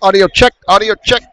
Audio check. Audio check.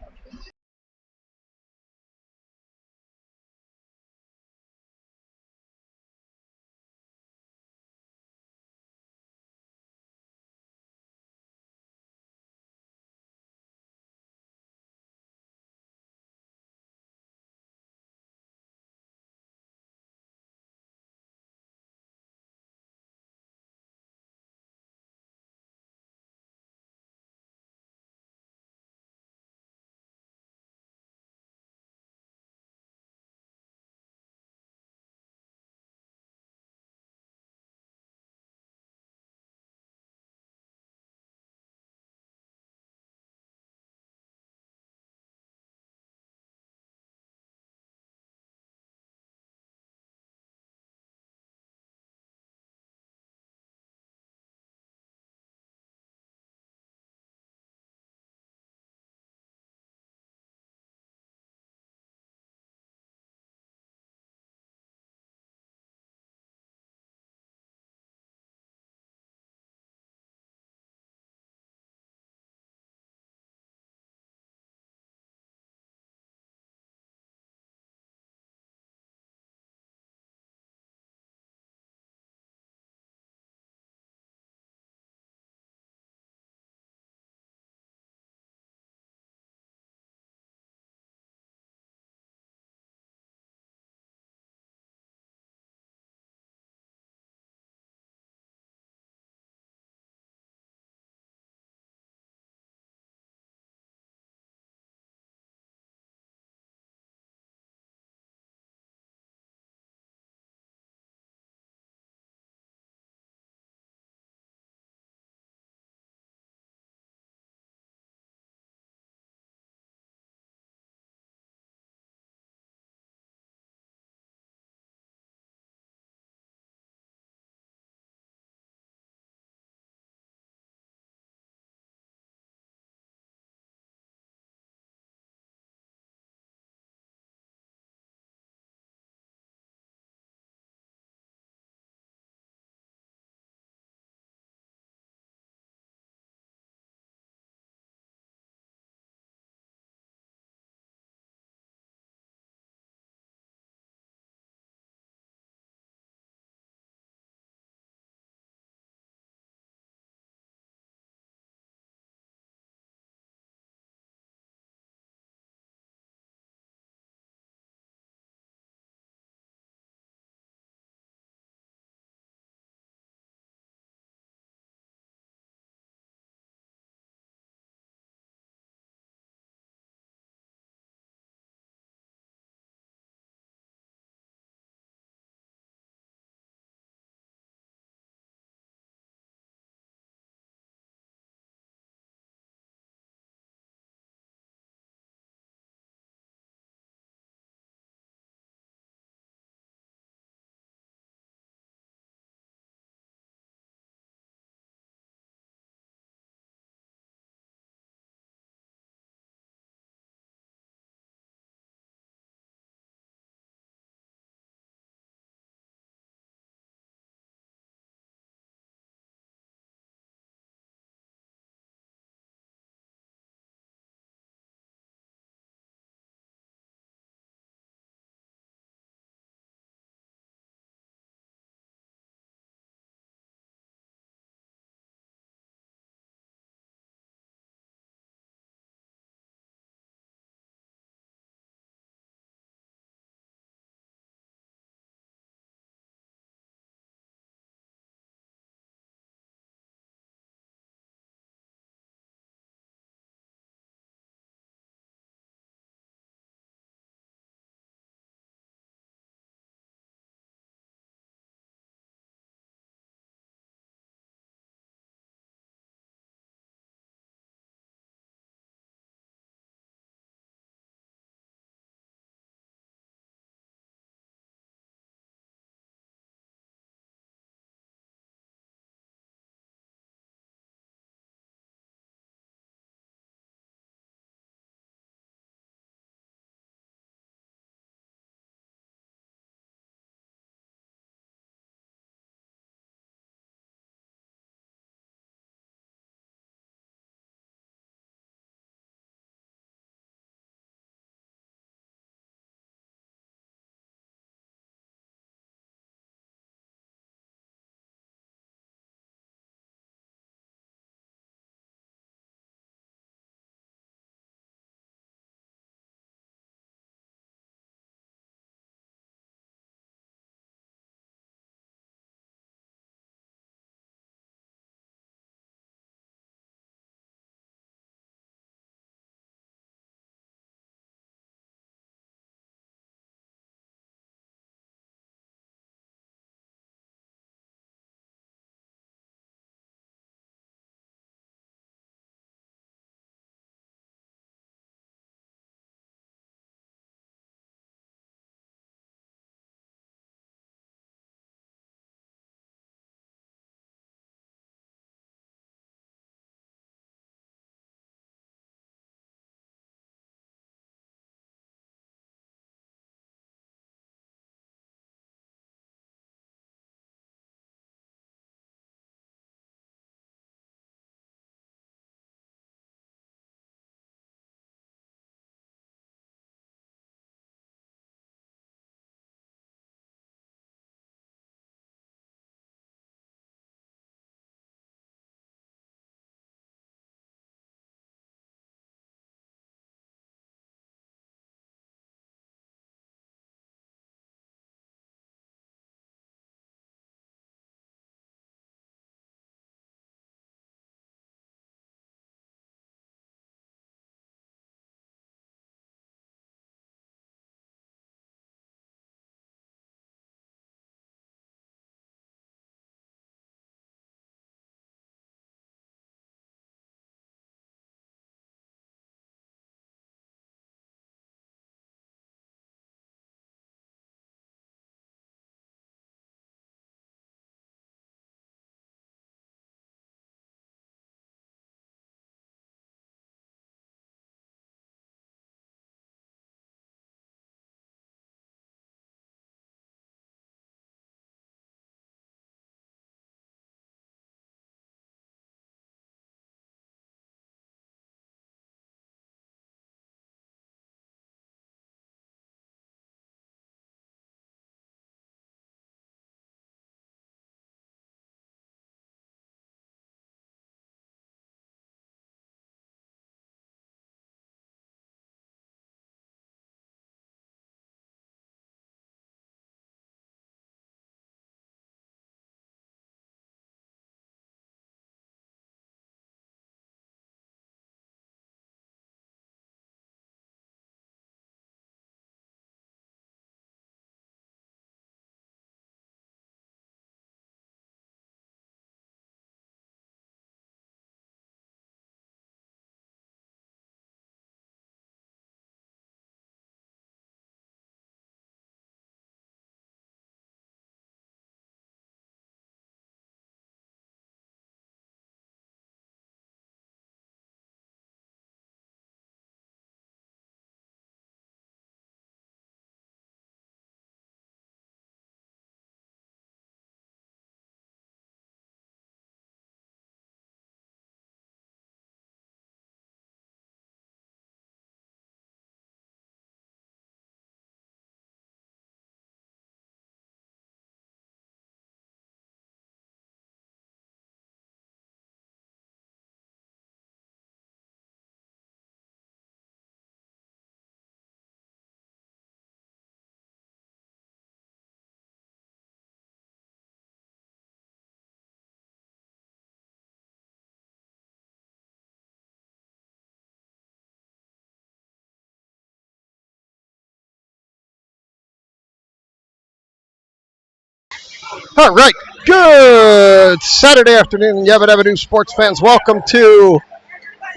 All right, good Saturday afternoon, Yabba Dabba Doo sports fans. Welcome to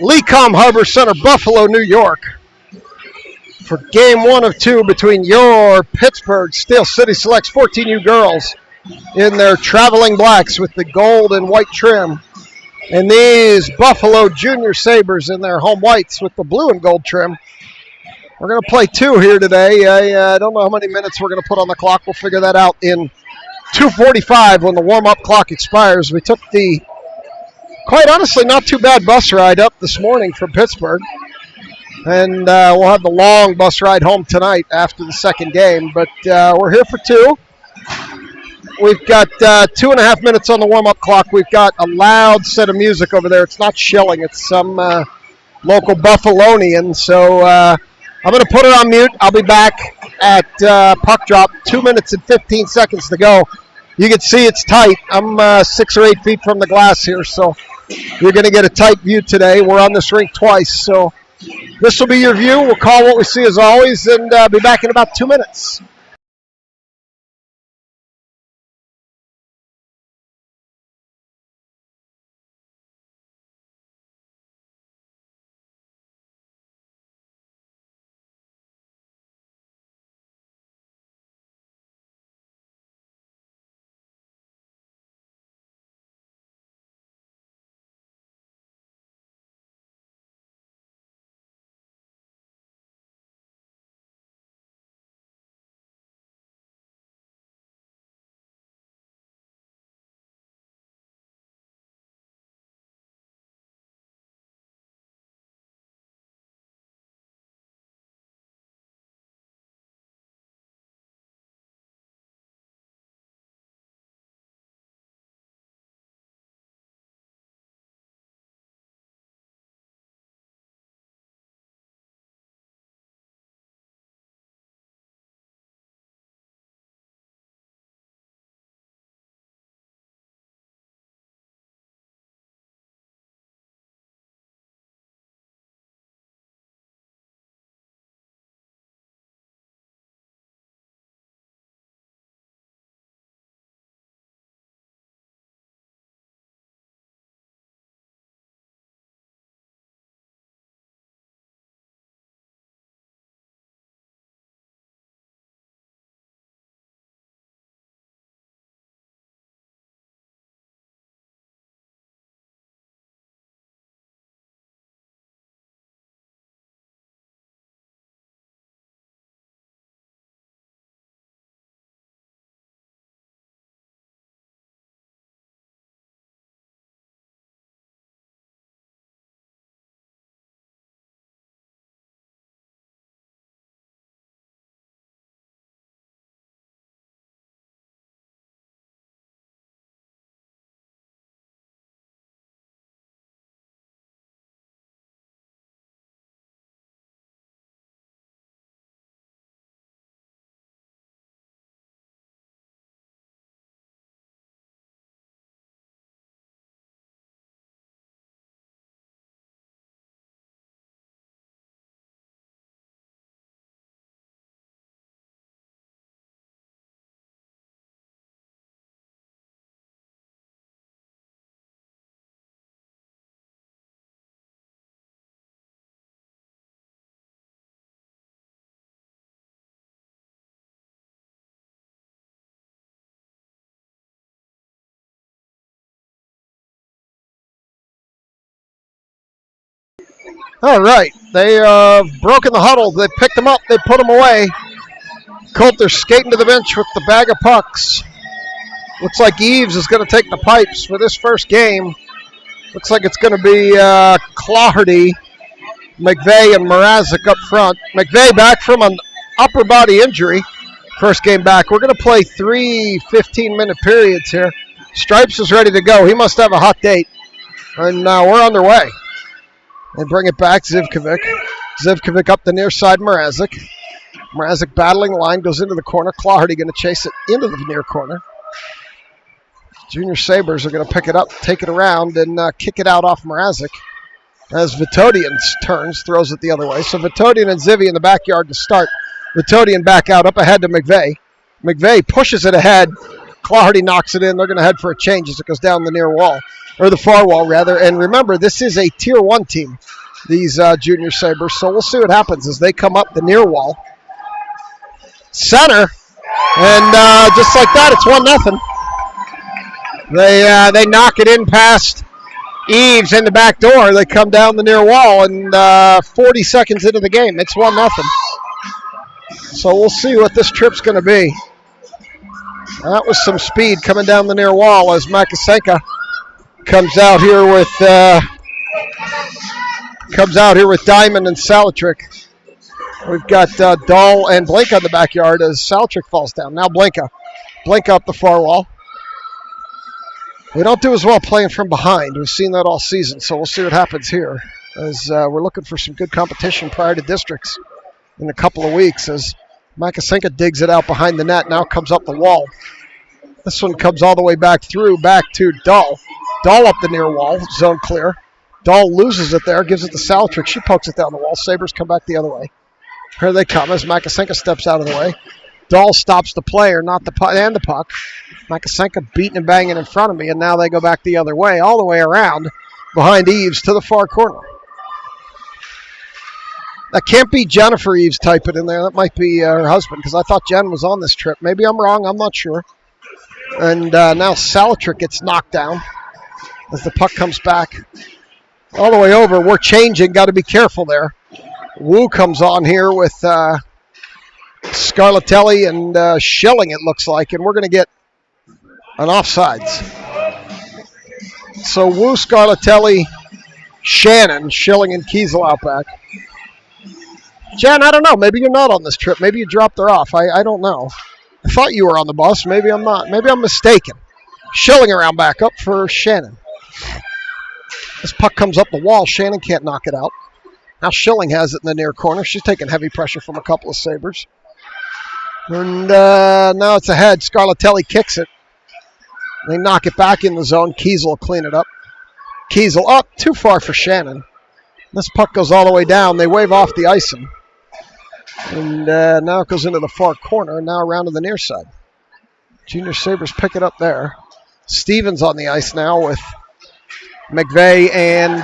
Lecom Harbor Center, Buffalo, New York, for game 1 of 2 between your Pittsburgh Steel City Selects 14U girls in their traveling blacks with the gold and white trim, and these Buffalo Junior Sabres in their home whites with the blue and gold trim. We're going to play 2 here today. I don't know how many minutes we're going to put on the clock. We'll figure that out in 2:45 when the warm-up clock expires. We took the, quite honestly, not too bad bus ride up this morning from Pittsburgh. And we'll have the long bus ride home tonight after the second game. But we're here for 2. We've got 2.5 minutes on the warm-up clock. We've got a loud set of music over there. It's not Schilling. It's some local Buffalonian. So I'm going to put it on mute. I'll be back at puck drop. 2 minutes and 15 seconds to go. You can see it's tight. I'm 6 or 8 feet from the glass here, so you're going to get a tight view today. We're on this rink twice, so this will be your view. We'll call what we see as always, and be back in about 2 minutes. All right, they broken the huddle. They picked them up. They put them away. Coulter skating to the bench with the bag of pucks. Looks like Eves is going to take the pipes for this first game. Looks like it's going to be Claherty, McVeigh, and Mrazek up front. McVeigh back from an upper body injury. First game back. We're going to play 3 15-minute periods here. Stripes is ready to go. He must have a hot date. And we're underway. They bring it back, Zivkovic. Zivkovic up the near side, Mrazek. Mrazek battling line, goes into the corner. Claherty going to chase it into the near corner. Junior Sabres are going to pick it up, take it around, and kick it out off Mrazek. As Vitodian turns, throws it the other way. So Vitodian and Zivy in the backyard to start. Vitodian back out, up ahead to McVeigh. McVeigh pushes it ahead, Claherty knocks it in. They're going to head for a change as it goes down the near wall, or the far wall, rather. And remember, this is a Tier 1 team, these Junior Sabres. So we'll see what happens as they come up the near wall. Center. And just like that, it's 1-0. They knock it in past Eves in the back door. They come down the near wall, and 40 seconds into the game, it's 1-0. So we'll see what this trip's going to be. That was some speed coming down the near wall as Makasenka comes out here with Diamond and Salatrick. We've got Dahl and Blink on the backyard as Salatrick falls down. Now Blinka up the far wall. We don't do as well playing from behind. We've seen that all season, so we'll see what happens here as we're looking for some good competition prior to districts in a couple of weeks as Makasenka digs it out behind the net, now comes up the wall. This one comes all the way back to Dahl. Dahl up the near wall, zone clear. Dahl loses it there, gives it to Salatrick. She pokes it down the wall. Sabres come back the other way. Here they come as Makasenka steps out of the way. Dahl stops the player, not the puck, and the puck. Makasenka beating and banging in front of me, and now they go back the other way, all the way around behind Eves to the far corner. That can't be Jennifer Eves typing in there. That might be her husband, because I thought Jen was on this trip. Maybe I'm wrong. I'm not sure. And now Salatrick gets knocked down as the puck comes back all the way over. We're changing. Got to be careful there. Wu comes on here with Scarlatelli and Schilling, it looks like, and we're going to get an offsides. So Wu, Scarlatelli, Shannon, Schilling, and Kiesel out back. Jen, I don't know. Maybe you're not on this trip. Maybe you dropped her off. I don't know. I thought you were on the bus. Maybe I'm not. Maybe I'm mistaken. Schilling around back up for Shannon. This puck comes up the wall. Shannon can't knock it out. Now Schilling has it in the near corner. She's taking heavy pressure from a couple of Sabres. And now it's ahead. Scarlatelli kicks it. They knock it back in the zone. Kiesel will clean it up. Kiesel up. Too far for Shannon. This puck goes all the way down. They wave off the icing. And now it goes into the far corner. Now around to the near side. Junior Sabres pick it up there. Stevens on the ice now with McVeigh and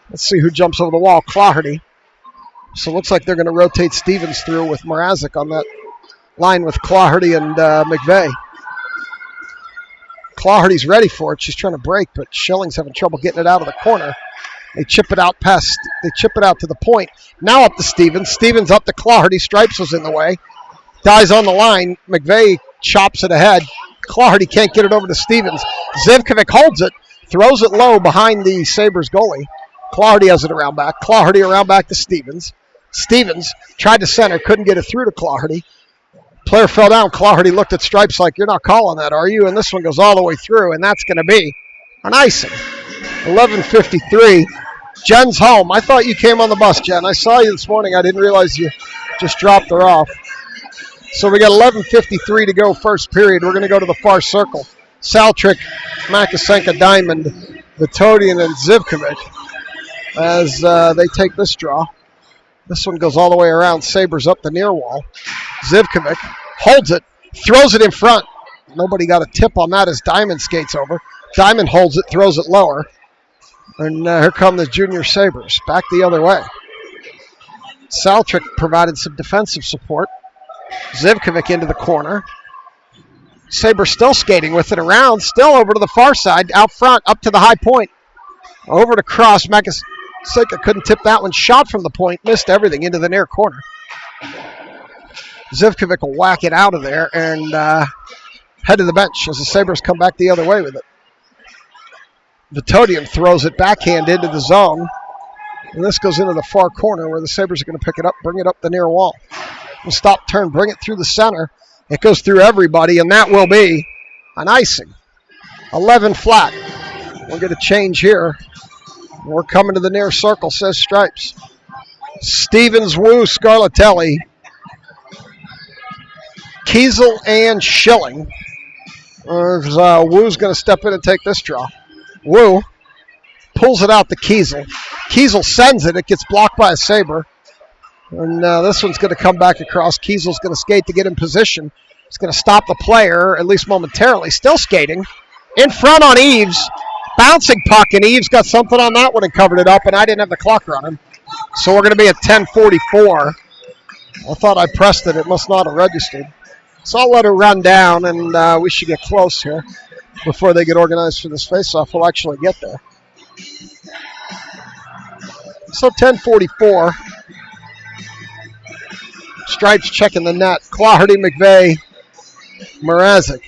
let's see who jumps over the wall. Claherty. So it looks like they're going to rotate Stevens through with Mrazek on that line with Claherty and McVeigh. Claherty's ready for it. She's trying to break, but Schilling's having trouble getting it out of the corner. They chip it out to the point. Now up to Stevens. Stevens up to Claherty. Stripes was in the way. Dies on the line. McVeigh chops it ahead. Claherty can't get it over to Stevens. Zivkovic holds it. Throws it low behind the Sabres goalie. Claherty has it around back. Claherty around back to Stevens. Stevens tried to center. Couldn't get it through to Claherty. Player fell down. Claherty looked at Stripes like, you're not calling that, are you? And this one goes all the way through, and that's going to be an icing. 11:53. Jen's home. I thought you came on the bus, Jen. I saw you this morning. I didn't realize you just dropped her off. So we got 11:53 to go first period. We're going to go to the far circle. Saltrick, Makasenka, Diamond, Vitodian, and Zivkovic as they take this draw. This one goes all the way around. Sabres up the near wall. Zivkovic holds it, throws it in front. Nobody got a tip on that as Diamond skates over. Diamond holds it, throws it lower. And here come the Junior Sabres, back the other way. Saltrick provided some defensive support. Zivkovic into the corner. Sabres still skating with it around, still over to the far side, out front, up to the high point. Over to cross. Makasenka couldn't tip that one. Shot from the point, missed everything into the near corner. Zivkovic will whack it out of there and head to the bench as the Sabres come back the other way with it. Vitodian throws it backhand into the zone. And this goes into the far corner where the Sabres are going to pick it up, bring it up the near wall. We'll stop, turn, bring it through the center. It goes through everybody, and that will be an icing. 11 flat. We'll get a change here. We're coming to the near circle, says Stripes. Stevens, Wu, Scarlatelli, Kiesel, and Schilling. Wu's going to step in and take this draw. Wu pulls it out to Kiesel. Kiesel sends it. It gets blocked by a Sabre. And this one's going to come back across. Kiesel's going to skate to get in position. It's going to stop the player, at least momentarily. Still skating. In front on Eves. Bouncing puck, and Eves got something on that one and covered it up, and I didn't have the clock running. So we're going to be at 10:44. I thought I pressed it. It must not have registered. So I'll let her run down, and we should get close here before they get organized for this faceoff. We'll actually get there. So 10:44. Stripes checking the net. Claherty, McVeigh, Mrazek.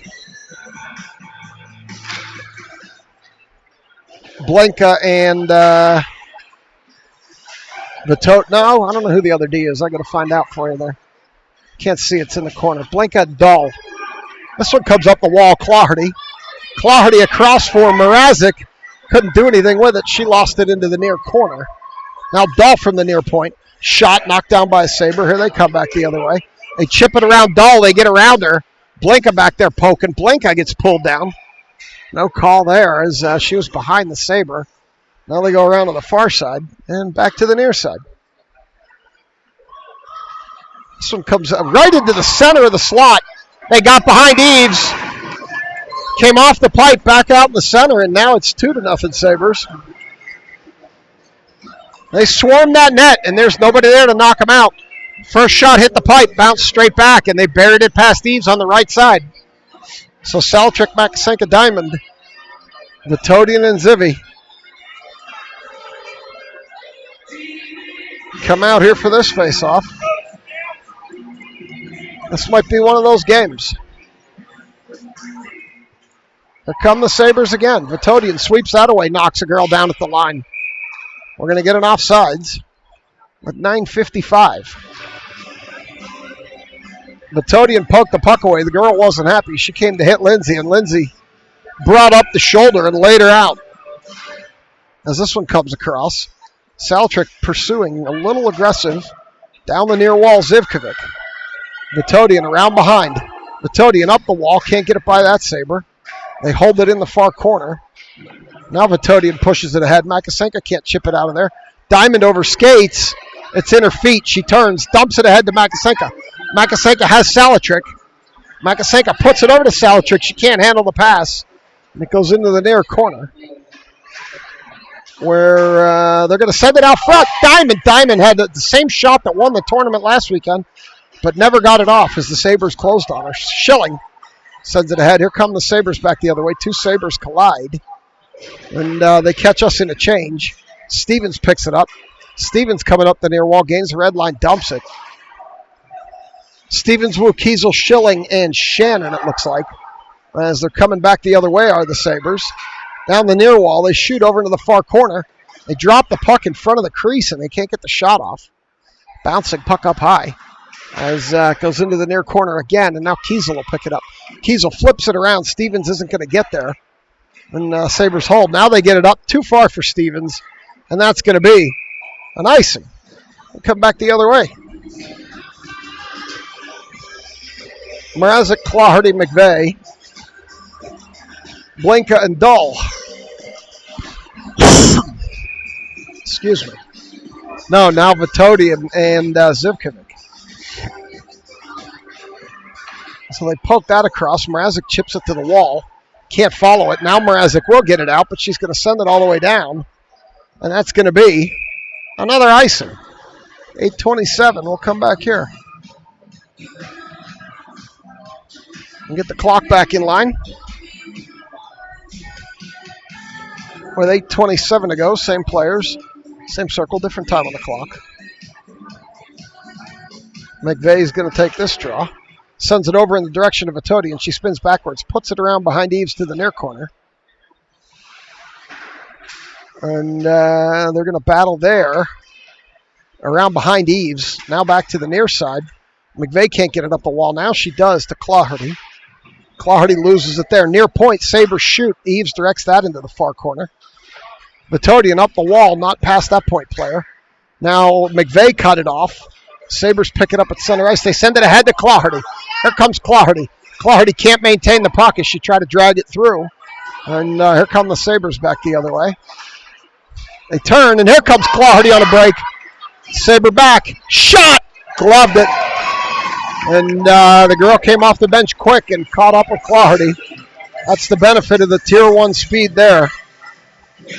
Blanca and Vitote. No, I don't know who the other D is. I got to find out for you there. Can't see. It's in the corner. Blanca and Dull. This one comes up the wall. Claherty. Claherty across for Mrazek. Couldn't do anything with it. She lost it into the near corner. Now Dull from the near point. Shot knocked down by a Sabre. Here they come back the other way. They chip it around Dull. They get around her. Blanca back there poking. Blanca gets pulled down. No call there as she was behind the Sabre. Now they go around to the far side and back to the near side. This one comes right into the center of the slot. They got behind Eves. Came off the pipe, back out in the center, and now it's 2-0 Sabres. They swarmed that net, and there's nobody there to knock them out. First shot hit the pipe, bounced straight back, and they buried it past Eves on the right side. So Saltrick, Makasenka, Diamond, Vitodian, and Zivi come out here for this face-off. This might be one of those games. Here come the Sabres again. Vitodian sweeps that away, knocks a girl down at the line. We're going to get an offsides with 9:55. Vitodian poked the puck away. The girl wasn't happy. She came to hit Lindsay, and Lindsay brought up the shoulder and laid her out. As this one comes across, Saltrick pursuing, a little aggressive, down the near wall, Zivkovic. Vitodian around behind. Vitodian up the wall, can't get it by that Sabre. They hold it in the far corner. Now Vitodian pushes it ahead. Makasenka can't chip it out of there. Diamond over skates. It's in her feet. She turns, dumps it ahead to Makasenka. Makasenka has Saltrick. Makasenka puts it over to Saltrick. She can't handle the pass. And it goes into the near corner where they're going to send it out front. Diamond had the same shot that won the tournament last weekend, but never got it off as the Sabres closed on her. Schilling sends it ahead. Here come the Sabres back the other way. Two Sabres collide, and they catch us in a change. Stevens picks it up. Stevens coming up the near wall, gains the red line, dumps it. Stevens, Wu, Kiesel, Schilling, and Shannon, it looks like. As they're coming back the other way are the Sabres. Down the near wall, they shoot over into the far corner. They drop the puck in front of the crease, and they can't get the shot off. Bouncing puck up high as it goes into the near corner again, and now Kiesel will pick it up. Kiesel flips it around. Stevens isn't going to get there. And Sabres hold. Now they get it up too far for Stevens, and that's going to be an icing. We'll come back the other way. Mrazek, Claherty, McVeigh, Blanca, and Dull. Excuse me. No, now Vitodian and Zivkovic. So they poke that across. Mrazek chips it to the wall. Can't follow it. Now Mrazek will get it out, but she's going to send it all the way down. And that's going to be another icing. 8:27. We'll come back here and get the clock back in line. With 8:27 to go, same players, same circle, different time on the clock. McVeigh's going to take this draw. Sends it over in the direction of Vitodi, and she spins backwards, puts it around behind Eves to the near corner. And they're going to battle there. Around behind Eves, now back to the near side. McVeigh can't get it up the wall. Now she does to Claherty. Claherty loses it there. Near point, Sabres shoot. Eves directs that into the far corner. Vitodian up the wall, not past that point player. Now McVeigh cut it off. Sabres pick it up at center ice. They send it ahead to Claherty. Here comes Claherty. Claherty can't maintain the puck as she tried to drag it through. And here come the Sabres back the other way. They turn, and here comes Claherty on a break. Sabre back. Shot! Gloved it. And the girl came off the bench quick and caught up with Claherty. That's the benefit of the Tier 1 speed there.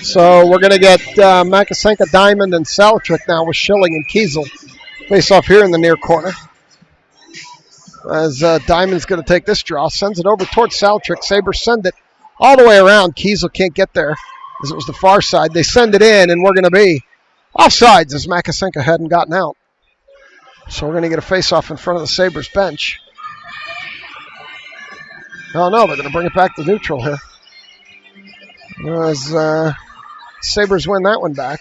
So we're going to get Macasenka, Diamond, and Salatrick now with Schilling and Kiesel. Face off here in the near corner. As Diamond's going to take this draw, sends it over towards Salatrick. Sabres send it all the way around. Kiesel can't get there as it was the far side. They send it in, and we're going to be offsides as Macasenka hadn't gotten out. So we're going to get a face-off in front of the Sabres bench. Oh, no, they're going to bring it back to neutral here. As Sabres win that one back.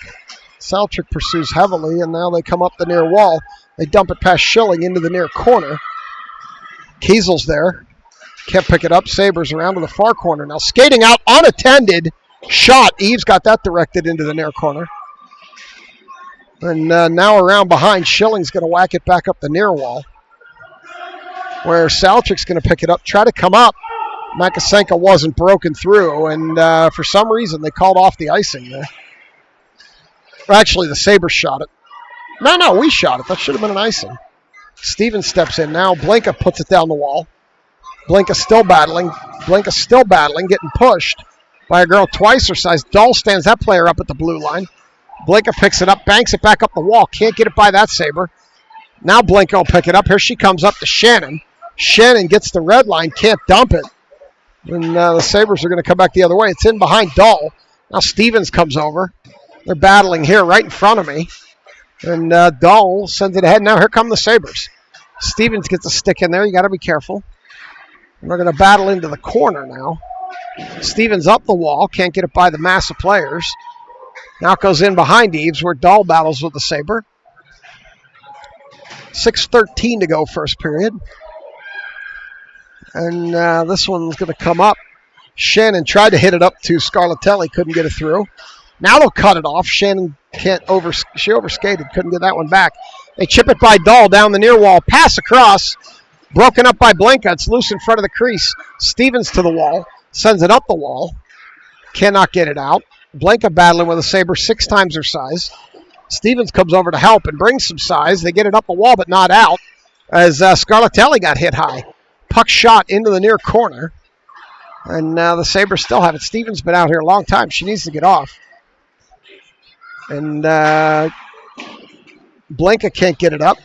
Salatrick pursues heavily, and now they come up the near wall. They dump it past Schilling into the near corner. Kiesel's there. Can't pick it up. Sabres around to the far corner. Now skating out unattended. Shot. Eves got that directed into the near corner. And now around behind, Schilling's going to whack it back up the near wall. Where Salatrick's going to pick it up, try to come up. Macasenka wasn't broken through, and for some reason they called off the icing there. Actually, the Sabres shot it. No, we shot it. That should have been an icing. Stevens steps in now. Blinka puts it down the wall. Blinka still battling, getting pushed by a girl twice her size. Dahl stands that player up at the blue line. Blinka picks it up, banks it back up the wall. Can't get it by that Sabre. Now Blinka will pick it up. Here she comes up to Shannon. Shannon gets the red line, can't dump it. And the Sabres are going to come back the other way. It's in behind Dahl. Now Stevens comes over. They're battling here right in front of me. And Dahl sends it ahead. Now here come the Sabres. Stevens gets a stick in there. You got to be careful. And they're going to battle into the corner now. Stevens up the wall. Can't get it by the mass of players. Now it goes in behind Eves where Dahl battles with the Sabre. 6:13 to go first period. And this one's going to come up. Shannon tried to hit it up to Scarlatelli. Couldn't get it through. Now they'll cut it off. Shannon she overskated. Couldn't get that one back. They chip it by Dahl down the near wall. Pass across. Broken up by Blinka. It's loose in front of the crease. Stevens to the wall. Sends it up the wall. Cannot get it out. Blinka battling with a Sabre 6 times her size. Stevens comes over to help and brings some size. They get it up the wall but not out as Scarlatelli got hit high. Puck shot into the near corner. And the Sabres still have it. Stevens been out here a long time. She needs to get off. And Blinka can't get it up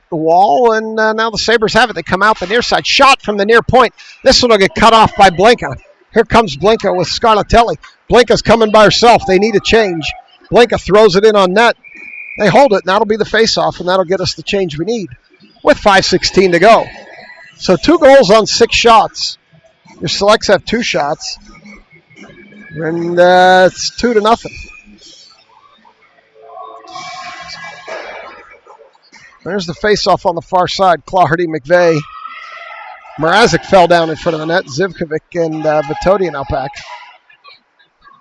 the wall. And now the Sabres have it. They come out the near side. Shot from the near point. This one will get cut off by Blinka. Here comes Blinka with Scarlatelli. Blinka's coming by herself. They need a change. Blinka throws it in on net. They hold it, and that'll be the face-off, and that'll get us the change we need with 5:16 to go. So 2 goals on 6 shots. Your selects have 2 shots. And it's 2-0. There's the face-off on the far side. Claherty, McVeigh. Mrazek fell down in front of the net. Zivkovic and Vitodian out back.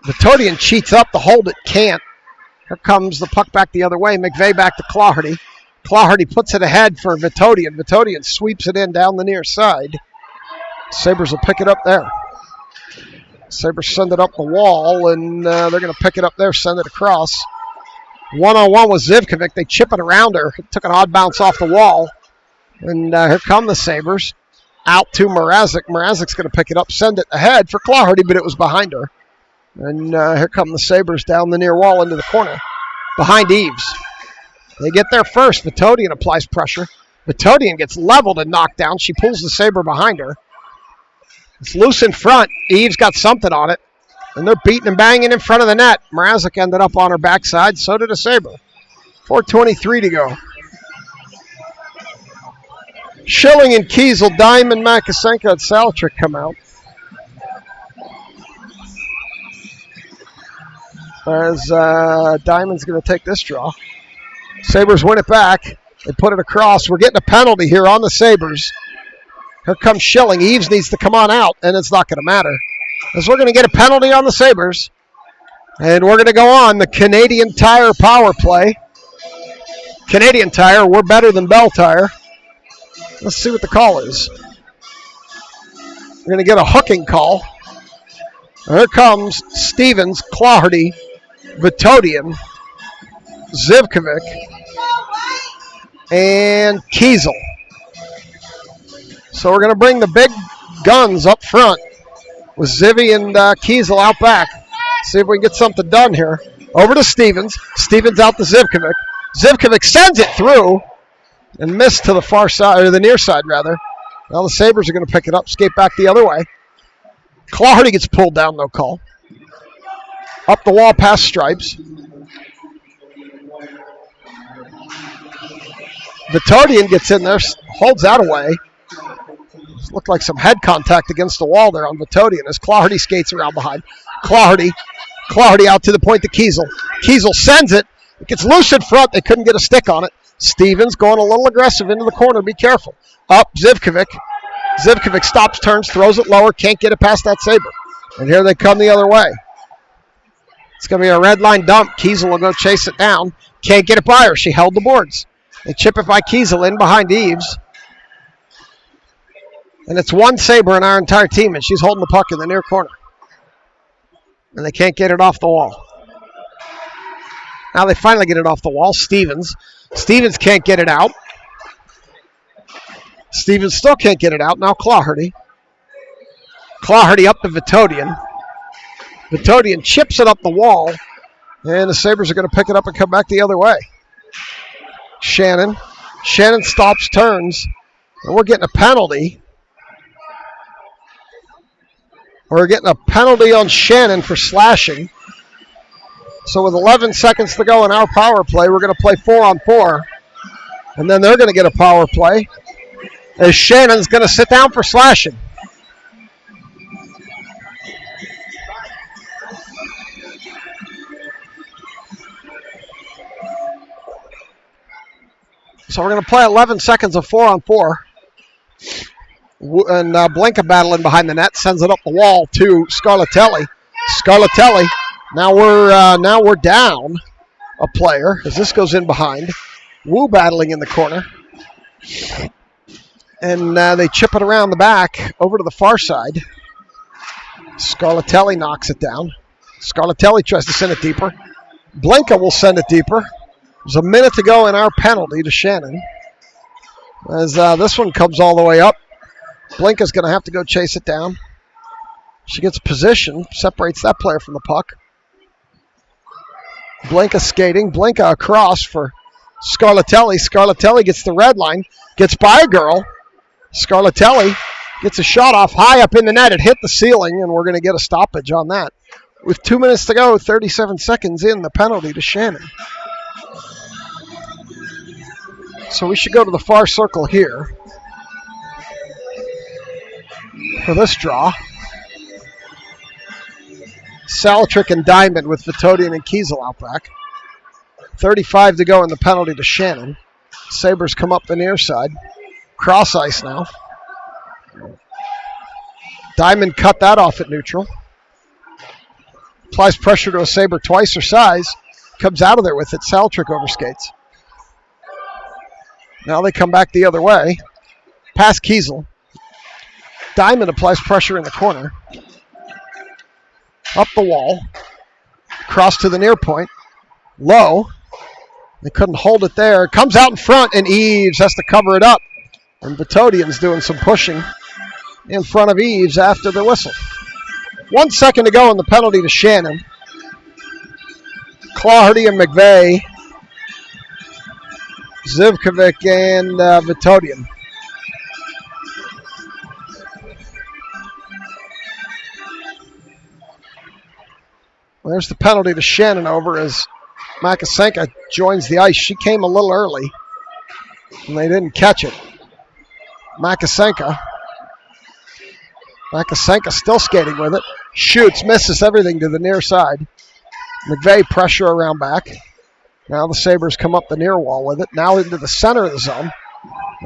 Vitodian cheats up to hold it. Can't. Here comes the puck back the other way. McVeigh back to Claherty. Claherty puts it ahead for Vitodian. Vitodian sweeps it in down the near side. Sabres will pick it up there. Sabres send it up the wall, and they're going to pick it up there, send it across. 1-on-1 with Zivkovic. They chip it around her. It took an odd bounce off the wall. And here come the Sabres. Out to Mrazek. Mrazek's going to pick it up, send it ahead for Claherty, but it was behind her. And here come the Sabres down the near wall into the corner. Behind Eves. They get there first. Vitodian applies pressure. Vitodian gets leveled and knocked down. She pulls the Sabre behind her. It's loose in front. Eves got something on it. And they're beating and banging in front of the net. Mrazek ended up on her backside. So did a Sabre. 4:23 to go. Schilling and Kiesel, Diamond, Macasenka, and Salatrick come out. As Diamond's going to take this draw. Sabres win it back. They put it across. We're getting a penalty here on the Sabres. Here comes Schilling. Eves needs to come on out, and it's not going to matter. As we're going to get a penalty on the Sabres. And we're going to go on the Canadian Tire power play. Canadian Tire, we're better than Bell Tire. Let's see what the call is. We're going to get a hooking call. Here comes Stevens, Claherty, Vitodian, Zivkovic, and Kiesel. So we're going to bring the big guns up front with Zivy and Kiesel out back. See if we can get something done here. Over to Stevens. Stevens out to Zivkovic. Zivkovic sends it through and missed to the far side, or the near side rather. Now the Sabres are going to pick it up, skate back the other way. Clardy gets pulled down, no call. Up the wall past Stripes. Vitodian gets in there, holds that away. Looked like some head contact against the wall there on Vitodian as Clardy skates around behind. Clardy out to the point to Kiesel. Kiesel sends it. It gets loose in front. They couldn't get a stick on it. Stevens going a little aggressive into the corner. Be careful. Up, Zivkovic. Zivkovic stops, turns, throws it lower. Can't get it past that Sabre. And here they come the other way. It's going to be a red line dump. Kiesel will go chase it down. Can't get it by her. She held the boards. They chip it by Kiesel in behind Eves. And it's one Sabre in our entire team, and she's holding the puck in the near corner. And they can't get it off the wall. Now they finally get it off the wall. Stevens can't get it out. Stevens still can't get it out. Now Clardy. Clardy up to Vitodian. Vitodian chips it up the wall. And the Sabres are going to pick it up and come back the other way. Shannon stops, turns. And we're getting a penalty. We're getting a penalty on Shannon for slashing. So with 11 seconds to go in our power play, we're going to play 4-on-4. And then they're going to get a power play as Shannon's going to sit down for slashing. So we're going to play 11 seconds of 4-on-4. And Blinka battling behind the net, sends it up the wall to Scarlatelli. Scarlatelli, now we're down a player as this goes in behind. Wu battling in the corner. And they chip it around the back over to the far side. Scarlatelli knocks it down. Scarlatelli tries to send it deeper. Blinka will send it deeper. There's a minute to go in our penalty to Shannon. As this one comes all the way up. Blinka's going to have to go chase it down. She gets position, separates that player from the puck. Blinka skating. Blinka across for Scarlatelli. Scarlatelli gets the red line. Gets by a girl. Scarlatelli gets a shot off high up in the net. It hit the ceiling, and we're going to get a stoppage on that. With 2 minutes to go, 37 seconds in, the penalty to Shannon. So we should go to the far circle here for this draw. Salatrick and Diamond with Vitodian and Kiesel out back. 35 to go in the penalty to Shannon. Sabres come up the near side. Cross ice now. Diamond cut that off at neutral. Applies pressure to a Sabre twice her size. Comes out of there with it. Salatrick overskates. Now they come back the other way. Past Kiesel. Diamond applies pressure in the corner. Up the wall. Cross to the near point. Low. They couldn't hold it there. Comes out in front, and Eves has to cover it up. And Vitodian's doing some pushing in front of Eves after the whistle. 1 second to go in the penalty to Shannon. Clardy and McVeigh. Zivkovic and Vitodian. There's the penalty to Shannon over as Makasenka joins the ice. She came a little early, and they didn't catch it. Makasenka still skating with it. Shoots, misses everything to the near side. McVeigh pressure around back. Now the Sabres come up the near wall with it. Now into the center of the zone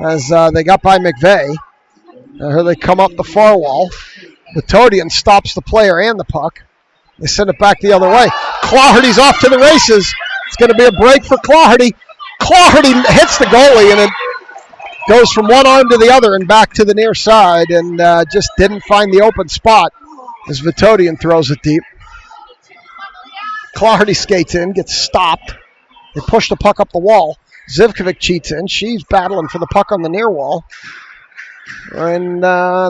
as they got by McVeigh. Here they come up the far wall. Vitodian stops the player and the puck. They send it back the other way. Clardy's off to the races. It's going to be a break for Clardy. Clardy hits the goalie, and it goes from one arm to the other and back to the near side, and just didn't find the open spot as Vitodian throws it deep. Clardy skates in, gets stopped. They push the puck up the wall. Zivkovic cheats in. She's battling for the puck on the near wall. And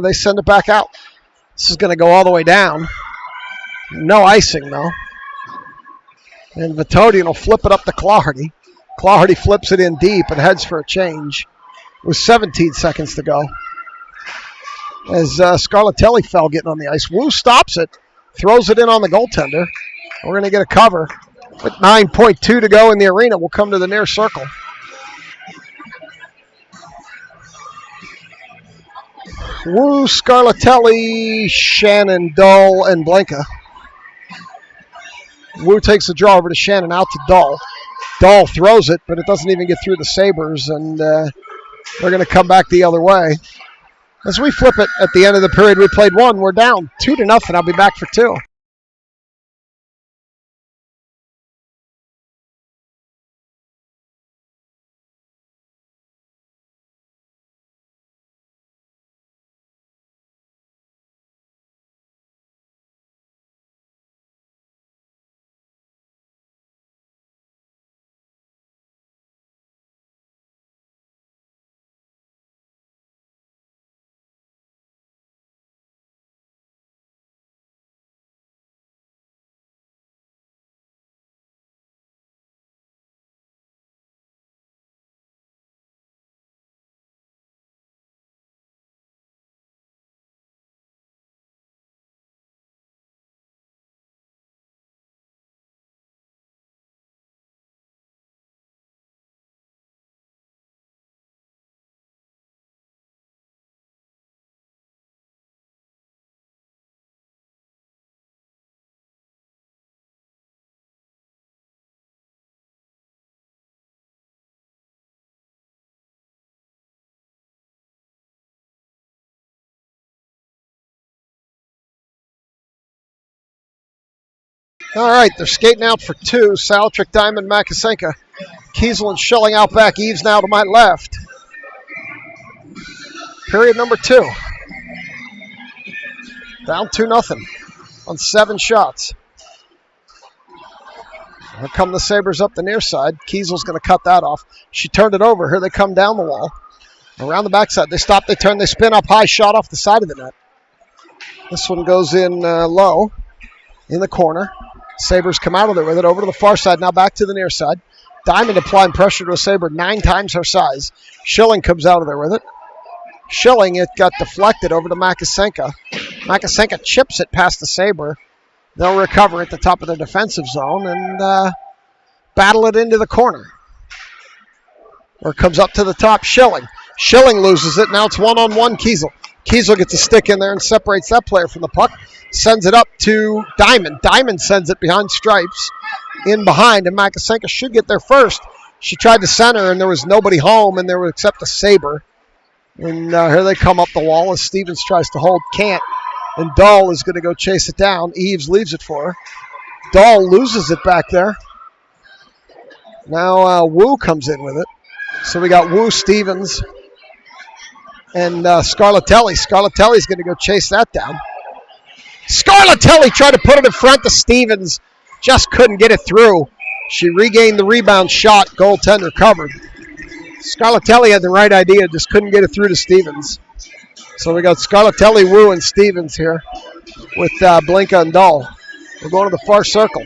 they send it back out. This is going to go all the way down. No icing, though. And Vitodian will flip it up to Claherty. Claherty flips it in deep and heads for a change with 17 seconds to go. As Scarlatelli fell getting on the ice. Wu stops it, throws it in on the goaltender. We're going to get a cover. With 9.2 to go in the arena, we'll come to the near circle. Wu, Scarlatelli, Shannon, Dull, and Blanca. Wu takes the draw over to Shannon, out to Dull. Dull throws it, but it doesn't even get through the Sabres, and they're going to come back the other way. As we flip it at the end of the period, we played one. We're down 2-0. I'll be back for two. All right, they're skating out for two. Salatrick, Diamond, Makasenka. Kiesel and Schilling out back. Eves now to my left. Period number two. Down 2-0 on 7 shots. Here come the Sabres up the near side. Kiesel's going to cut that off. She turned it over. Here they come down the wall. Around the backside. They stop, they turn, they spin up high, shot off the side of the net. This one goes in low in the corner. Sabres come out of there with it, over to the far side, now back to the near side. Diamond applying pressure to a Sabre 9 times her size. Schilling comes out of there with it. Schilling, it got deflected over to Makasenka. Makasenka chips it past the Sabre. They'll recover at the top of their defensive zone and battle it into the corner. Or it comes up to the top, Schilling. Schilling loses it, now it's one-on-one Kiesel. Kiesel gets a stick in there and separates that player from the puck. Sends it up to Diamond. Diamond sends it behind stripes. In behind, and Makasenka should get there first. She tried to center, and there was nobody home, and there was except a Sabre. And here they come up the wall as Stevens tries to hold. Can't. And Dahl is going to go chase it down. Eves leaves it for her. Dahl loses it back there. Now Wu comes in with it. So we got Wu, Stevens, and Scarlatelli. Scarlatelli's going to go chase that down. Scarlatelli tried to put it in front to Stevens. Just couldn't get it through. She regained the rebound shot. Goaltender covered. Scarlatelli had the right idea, just couldn't get it through to Stevens. So we got Scarlatelli, Wu, and Stevens here with Blinka and Dahl. We're going to the far circle.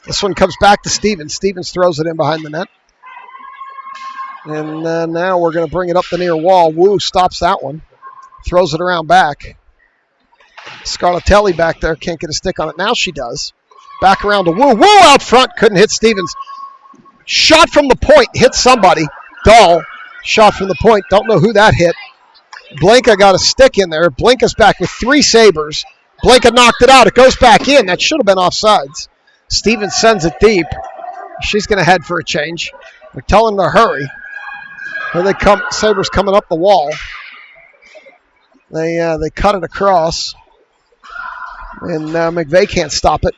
This one comes back to Stevens. Stevens throws it in behind the net. And now we're going to bring it up the near wall. Wu stops that one. Throws it around back. Scarlatelli back there can't get a stick on it. Now she does. Back around to Wu. Wu out front. Couldn't hit Stevens. Shot from the point. Hit somebody. Dahl. Shot from the point. Don't know who that hit. Blanca got a stick in there. Blanca's back with 3 Sabres. Blanca knocked it out. It goes back in. That should have been offsides. Stevens sends it deep. She's going to head for a change. They're telling her to hurry. Here they come. Sabres coming up the wall. They cut it across. And McVeigh can't stop it.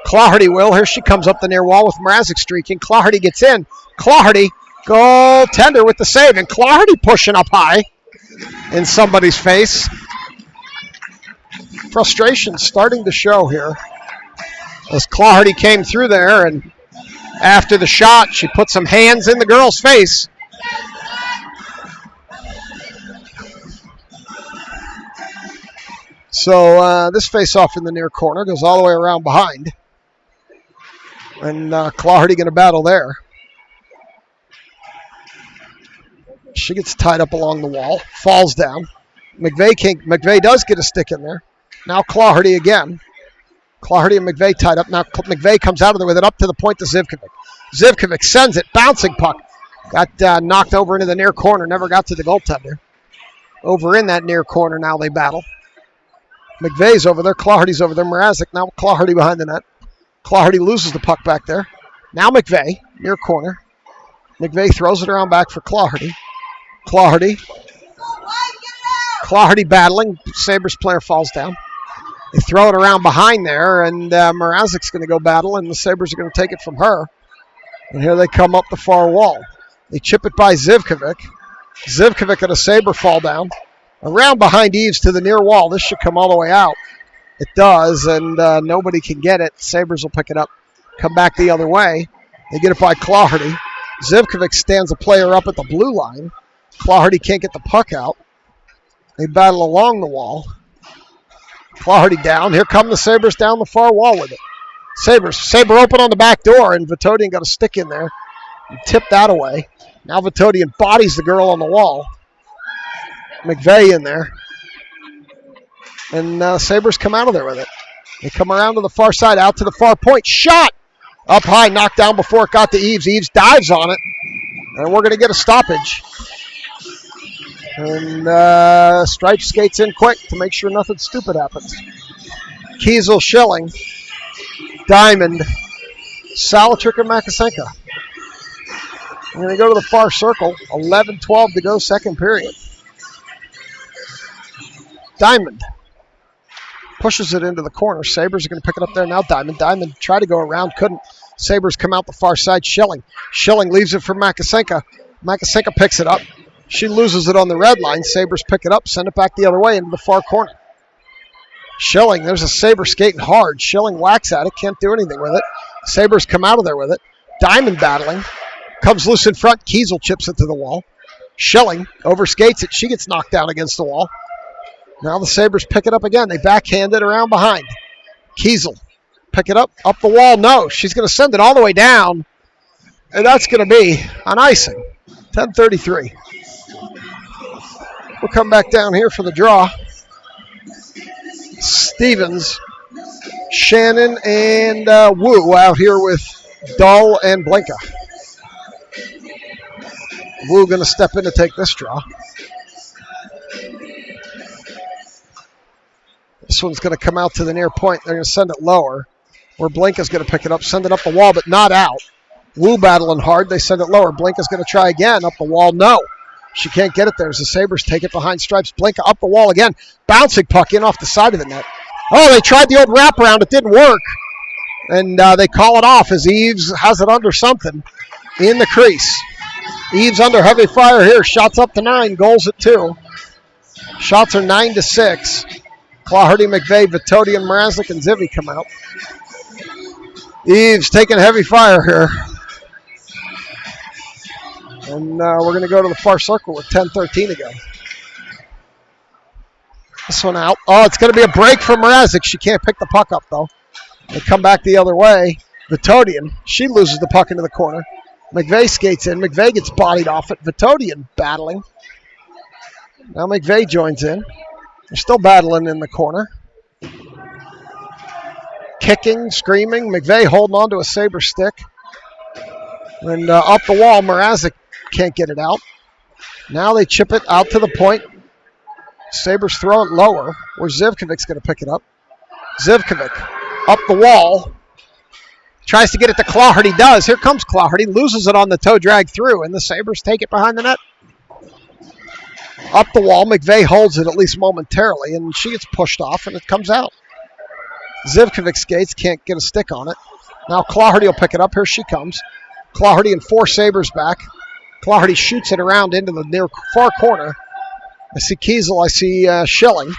Claherty will. Here she comes up the near wall with Mrazek streaking. Claherty gets in. Claherty, goaltender with the save. And Claherty pushing up high in somebody's face. Frustration starting to show here. As Claherty came through there, and after the shot, she put some hands in the girl's face. So this face-off in the near corner goes all the way around behind. And Claherty going to battle there. She gets tied up along the wall, falls down. McVeigh does get a stick in there. Now Claherty again. Claherty and McVeigh tied up. Now McVeigh comes out of there with it up to the point to Zivkovic. Zivkovic sends it, bouncing puck. Got knocked over into the near corner, never got to the goaltender. Over in that near corner now they battle. McVeigh's over there, Claherty's over there. Mrazek, now Claherty behind the net. Claherty loses the puck back there. Now McVeigh, near corner. McVeigh throws it around back for Claherty. Claherty battling. Sabres player falls down. They throw it around behind there, and Mrazek's going to go battle, and the Sabres are going to take it from her. And here they come up the far wall. They chip it by Zivkovic. Zivkovic and a Sabre fall down. Around behind Eves to the near wall. This should come all the way out. It does, and nobody can get it. Sabres will pick it up, come back the other way. They get it by Claherty. Zivkovic stands a player up at the blue line. Claherty can't get the puck out. They battle along the wall. Claherty down. Here come the Sabres down the far wall with it. Sabre open on the back door, and Vitodian got a stick in there and tipped that away. Now Vitodian bodies the girl on the wall. McVeigh in there. And Sabres come out of there with it. They come around to the far side, out to the far point. Shot! Up high, knocked down before it got to Eves. Eves dives on it. And we're going to get a stoppage. And Stripes skates in quick to make sure nothing stupid happens. Kiesel, Schilling, Diamond, Salatrick, and Makasenka. We're going to go to the far circle. 11-12 to go, second period. Diamond pushes it into the corner. Sabres are going to pick it up there now. Diamond tried to go around, couldn't. Sabres come out the far side. Schilling leaves it for Makasenka. Makasenka picks it up. She loses it on the red line. Sabres pick it up, send it back the other way into the far corner. Schilling, there's a Sabre skating hard. Schilling whacks at it, can't do anything with it. Sabres come out of there with it. Diamond battling. Comes loose in front. Kiesel chips it to the wall. Schilling overskates it. She gets knocked down against the wall. Now the Sabres pick it up again. They backhand it around behind. Kiesel, pick it up the wall. No, she's going to send it all the way down. And that's going to be an icing. 10:33. We'll come back down here for the draw. Stevens, Shannon, and Wu out here with Dahl and Blinka. Wu going to step in to take this draw. This one's going to come out to the near point. They're going to send it lower. Where Blinka's going to pick it up, send it up the wall, but not out. Wu battling hard. They send it lower. Blinka's going to try again. Up the wall, no. She can't get it there as the Sabres take it behind Stripes. Blinka up the wall again. Bouncing puck in off the side of the net. Oh, they tried the old wraparound. It didn't work. And they call it off as Eves has it under something in the crease. Eves under heavy fire here. Shots up to 9. Goals at 2. Shots are 9-6. Claherty, McVeigh, Vitodian, Mrazek, and Zivy come out. Eves taking heavy fire here. And we're going to go to the far circle with 10:13 to go. This one out. Oh, it's going to be a break for Mrazek. She can't pick the puck up, though. They come back the other way. Vitodian, she loses the puck into the corner. McVeigh skates in. McVeigh gets bodied off it. Vitodian battling. Now McVeigh joins in. They're still battling in the corner. Kicking, screaming. McVeigh holding on to a Sabre stick. And up the wall, Mrazek can't get it out. Now they chip it out to the point. Sabres throw it lower, where Zivkovic's going to pick it up. Zivkovic up the wall. Tries to get it to Claherty. Does. Here comes Claherty. Loses it on the toe drag through, and the Sabres take it behind the net. Up the wall. McVeigh holds it at least momentarily, and she gets pushed off, and it comes out. Zivkovic skates, can't get a stick on it. Now Claherty will pick it up. Here she comes. Claherty and 4 Sabres back. Claherty shoots it around into the near far corner. I see Kiesel. I see Schilling.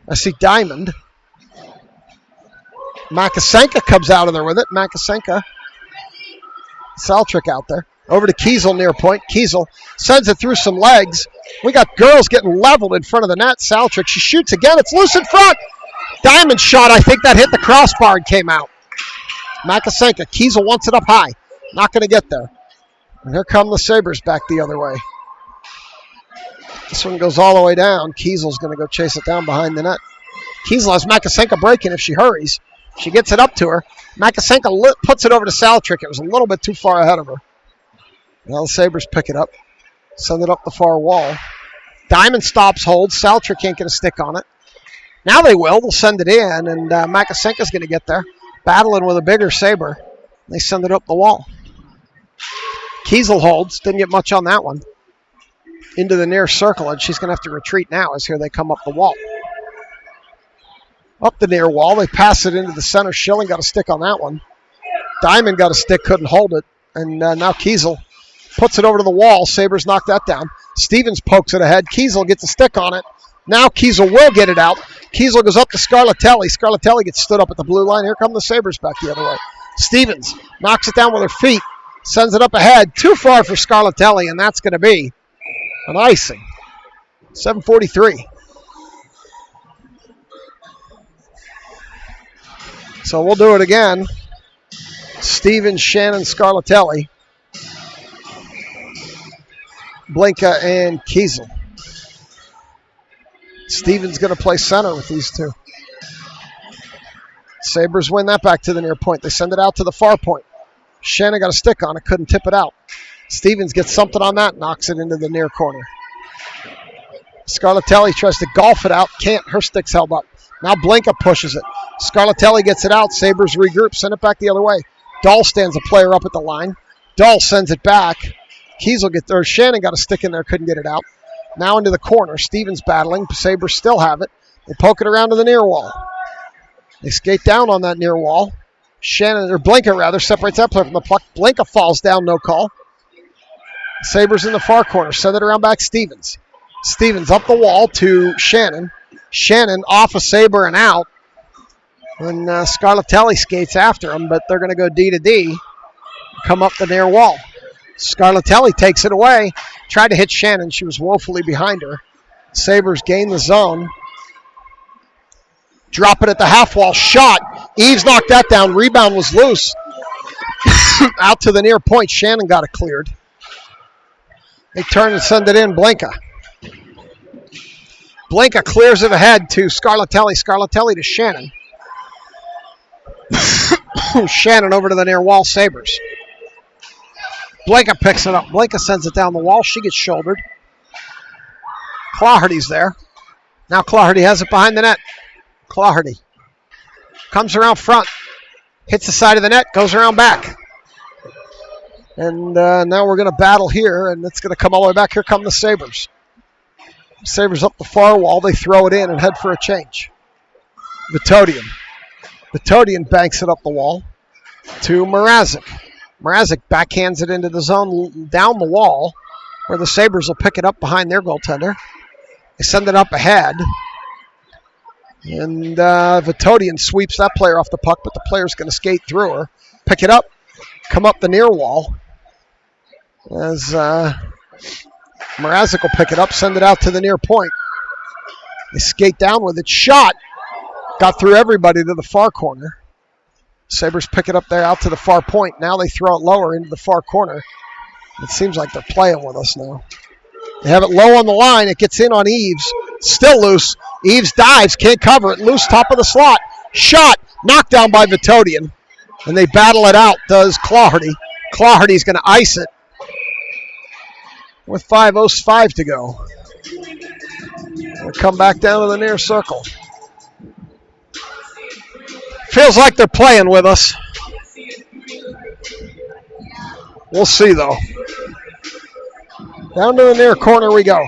I see Diamond. Makasenka comes out of there with it. Makasenka. Saltrick out there. Over to Kiesel near point. Kiesel sends it through some legs. We got girls getting leveled in front of the net. Saltrick, she shoots again. It's loose in front. Diamond shot. I think that hit the crossbar and came out. Makasenka. Kiesel wants it up high. Not going to get there. And here come the Sabres back the other way. This one goes all the way down. Kiesel's going to go chase it down behind the net. Kiesel has Makasenka breaking if she hurries. She gets it up to her. Makasenka puts it over to Saltrick. It was a little bit too far ahead of her. Now the Sabres pick it up. Send it up the far wall. Diamond stops, holds. Saltrick can't get a stick on it. Now they will. They'll send it in, and Makasenka's going to get there. Battling with a bigger Sabre. They send it up the wall. Kiesel holds. Didn't get much on that one. Into the near circle, and she's going to have to retreat now as here they come up the wall. Up the near wall. They pass it into the center. Schilling got a stick on that one. Diamond got a stick, couldn't hold it. And now Kiesel puts it over to the wall. Sabres knock that down. Stevens pokes it ahead. Kiesel gets a stick on it. Now Kiesel will get it out. Kiesel goes up to Scarlatelli. Scarlatelli gets stood up at the blue line. Here come the Sabres back the other way. Stevens knocks it down with her feet. Sends it up ahead. Too far for Scarlatelli, and that's going to be an icing. 7:43. So we'll do it again. Stevens, Shannon, Scarlatelli. Blinka and Kiesel. Stevens going to play center with these two. Sabres win that back to the near point. They send it out to the far point. Shannon got a stick on it, couldn't tip it out. Stevens gets something on that, knocks it into the near corner. Scarlatelli tries to golf it out, can't. Her stick's held up. Now Blinka pushes it. Scarlatelli gets it out. Sabres regroup, send it back the other way. Dahl stands a player up at the line. Dahl sends it back. Kiesel gets there. Shannon got a stick in there, couldn't get it out. Now into the corner. Stevens battling. Sabres still have it. They poke it around to the near wall. They skate down on that near wall. Shannon, or Blinka rather, separates that player from the puck. Blinka falls down, no call. Sabres in the far corner. Send it around back. Stevens. Stevens up the wall to Shannon. Shannon off a Sabre and out. And Scarlatelli skates after him, but they're going to go D to D. Come up the near wall. Scarlatelli takes it away. Tried to hit Shannon. She was woefully behind her. Sabres gain the zone. Drop it at the half wall. Shot. Eves knocked that down. Rebound was loose. Out to the near point. Shannon got it cleared. They turn and send it in. Blinka. Blinka clears it ahead to Scarlatelli. Scarlatelli to Shannon. Shannon over to the near wall. Sabres. Blinka picks it up. Blinka sends it down the wall. She gets shouldered. Claherty's there. Now Claherty has it behind the net. Claherty comes around front. Hits the side of the net. Goes around back. And now we're going to battle here. And it's going to come all the way back. Here come the Sabres. Sabres up the far wall. They throw it in and head for a change. Vitodian. Vitodian banks it up the wall to Mrazek. Mrazek backhands it into the zone down the wall where the Sabres will pick it up behind their goaltender. They send it up ahead. And Vitodian sweeps that player off the puck, but the player's going to skate through her. Pick it up. Come up the near wall. As Mrazek will pick it up, send it out to the near point. They skate down with it. Shot. Got through everybody to the far corner. Sabres pick it up there out to the far point. Now they throw it lower into the far corner. It seems like they're playing with us now. They have it low on the line. It gets in on Eves. Still loose. Eves dives. Can't cover it. Loose top of the slot. Shot. Knocked down by Vitodian. And they battle it out, does Claherty. Claherty's going to ice it with 5:05 to go. We'll come back down to the near circle. Feels like they're playing with us. We'll see, though. Down to the near corner we go.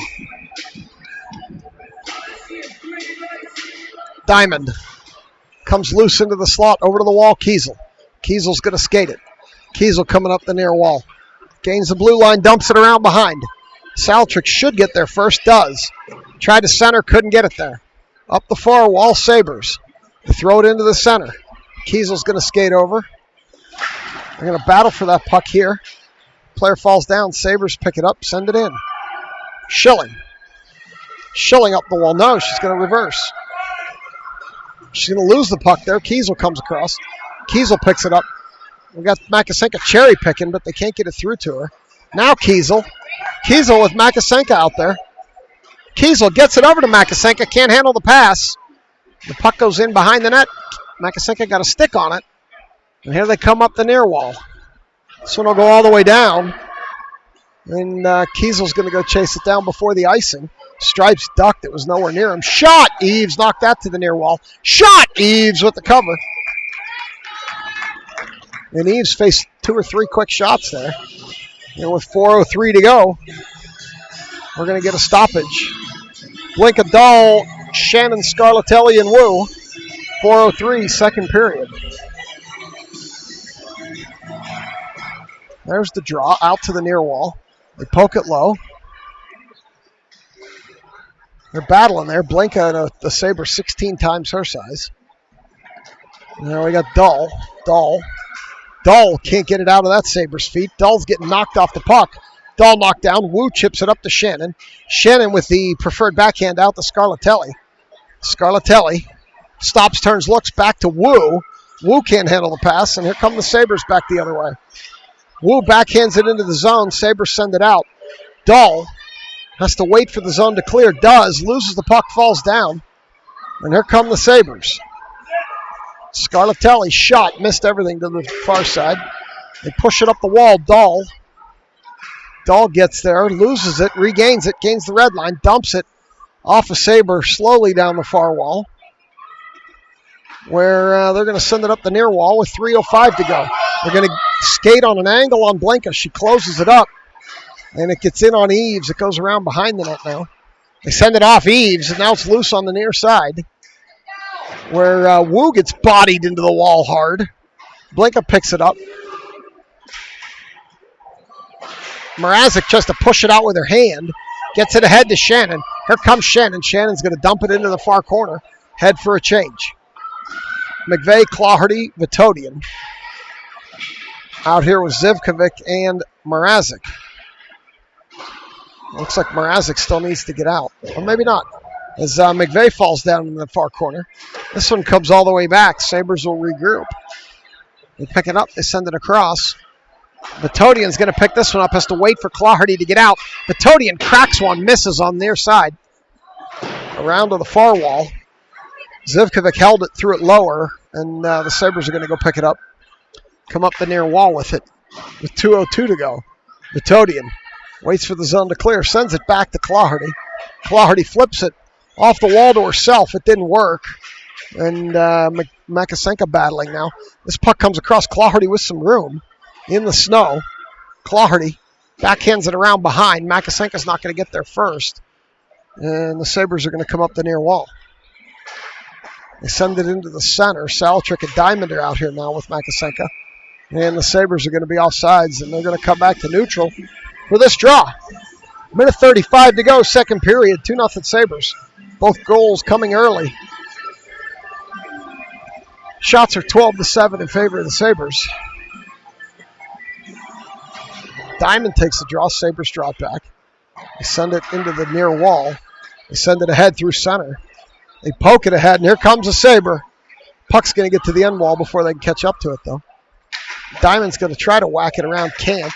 Diamond comes loose into the slot, over to the wall, Kiesel. Kiesel's going to skate it. Kiesel coming up the near wall. Gains the blue line, dumps it around behind. Saltrick should get there first, does. Tried to center, couldn't get it there. Up the far wall, Sabres. They throw it into the center. Kiesel's going to skate over. They're going to battle for that puck here. player falls down. Sabres pick it up, send it in. Schilling up the wall. No, she's going to reverse. She's going to lose the puck there. Kiesel comes across. Kiesel picks it up. We got Makasenka cherry picking, but they can't get it through to her. Now Kiesel. Kiesel with Makasenka out there. Kiesel gets it over to Makasenka. Can't handle the pass. The puck goes in behind the net. Makasenka got a stick on it. And here they come up the near wall. This one will go all the way down. And Kiesel's going to go chase it down before the icing. Stripes ducked. It was nowhere near him. Shot! Eves knocked that to the near wall. Shot! Eves with the cover. And Eves faced 2 or 3 quick shots there. And with 4:03 to go, we're going to get a stoppage. Blinka Dahl, Shannon Scarlatelli, and Wu. 4:03, second period. There's the draw out to the near wall. They poke it low. They're battling there. Blinka, the Sabre, 16 times her size. Now we got Dahl. Dahl can't get it out of that Sabres feet. Dahl's getting knocked off the puck. Dahl knocked down. Wu chips it up to Shannon. Shannon with the preferred backhand out to Scarlatelli. Scarlatelli stops, turns, looks back to Wu. Wu can't handle the pass, and here come the Sabres back the other way. Wu backhands it into the zone. Sabres send it out. Dahl has to wait for the zone to clear. Does. Loses the puck, falls down. And here come the Sabres. Scarlatelli shot, missed everything to the far side. They push it up the wall. Dahl gets there, loses it, regains it, gains the red line, dumps it off a Sabre slowly down the far wall, where they're going to send it up the near wall with 3:05 to go. They're going to skate on an angle on Blinka. She closes it up, and it gets in on Eves. It goes around behind the net now. They send it off Eves, and now it's loose on the near side, where Wu gets bodied into the wall hard. Blinka picks it up. Mrazek tries to push it out with her hand. Gets it ahead to Shannon. Here comes Shannon. Shannon's going to dump it into the far corner. Head for a change. McVeigh, Claherty, Vitodian. Out here with Zivkovic and Mrazek. Looks like Mrazek still needs to get out. Or maybe not. As McVeigh falls down in the far corner. This one comes all the way back. Sabres will regroup. They pick it up. They send it across. Vitodian's going to pick this one up. Has to wait for Claherty to get out. Vitodian cracks one. Misses on the near side. Around to the far wall. Zivkovic held it, threw it lower. And the Sabres are going to go pick it up. Come up the near wall with it. With 2:02 to go. Vitodian waits for the zone to clear. Sends it back to Claherty. Claherty flips it off the wall to herself. It didn't work. And Makasenka battling now. This puck comes across Claherty with some room in the snow. Claherty backhands it around behind. Makasenka's not going to get there first. And the Sabres are going to come up the near wall. They send it into the center. Saltrick and Diamond are out here now with Makasenka. And the Sabres are going to be offsides, and they're going to come back to neutral for this draw. Minute 35 to go, second period. 2-0 Sabres. Both goals coming early. Shots are 12-7 in favor of the Sabres. Diamond takes the draw. Sabres draw it back. They send it into the near wall. They send it ahead through center. They poke it ahead, and here comes a Sabre. Puck's going to get to the end wall before they can catch up to it, though. Diamond's going to try to whack it around. Can't.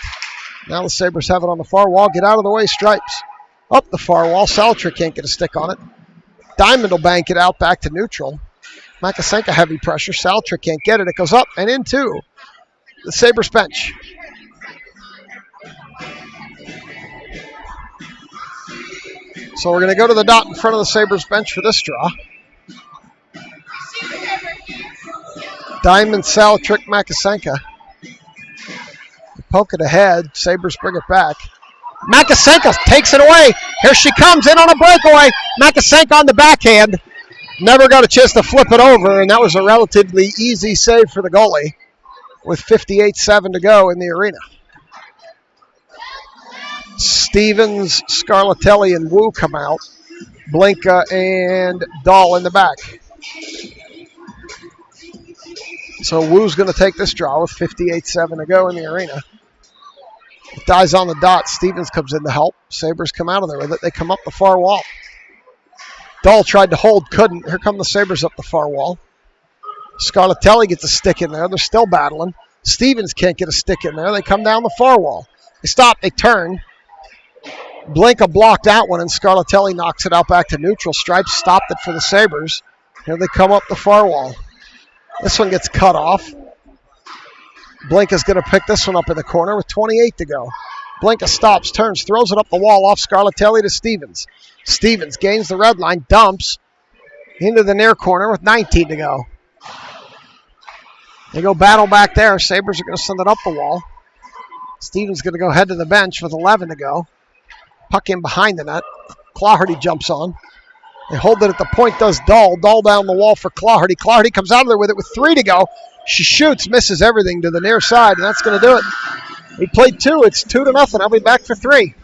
Now the Sabres have it on the far wall. Get out of the way, Stripes. Up the far wall. Saltrick can't get a stick on it. Diamond will bank it out back to neutral. Makasenka heavy pressure. Saltrick can't get it. It goes up and into the Sabres bench. So we're going to go to the dot in front of the Sabres bench for this draw. Diamond, Saltrick, Makasenka. Poke it ahead. Sabres bring it back. Makasenka takes it away. Here she comes in on a breakaway. Makasenka on the backhand. Never got a chance to flip it over, and that was a relatively easy save for the goalie with 58-7 to go in the arena. Stevens, Scarlatelli, and Wu come out. Blinka and Dahl in the back. So Wu's going to take this draw with 58-7 to go in the arena. Dies on the dot. Stevens comes in to help. Sabres come out of there with it. They come up the far wall. Dahl tried to hold, couldn't. Here come the Sabres up the far wall. Scarlatelli gets a stick in there. They're still battling. Stevens can't get a stick in there. They come down the far wall. They stop. They turn. Blinka blocked that one, and Scarlatelli knocks it out back to neutral. Stripes stopped it for the Sabres. Here they come up the far wall. This one gets cut off. Blinka's going to pick this one up in the corner with 28 to go. Blinka stops, turns, throws it up the wall off Scarlatelli to Stevens. Stevens gains the red line, dumps into the near corner with 19 to go. They go battle back there. Sabres are going to send it up the wall. Stevens going to go head to the bench with 11 to go. Puck in behind the net. Clawhardy jumps on. They hold it at the point, does Dahl. Dahl down the wall for Clawhardy. Clawhardy comes out of there with it with 3 to go. She shoots, misses everything to the near side, and that's going to do it. We played 2. It's 2-0. I'll be back for 3.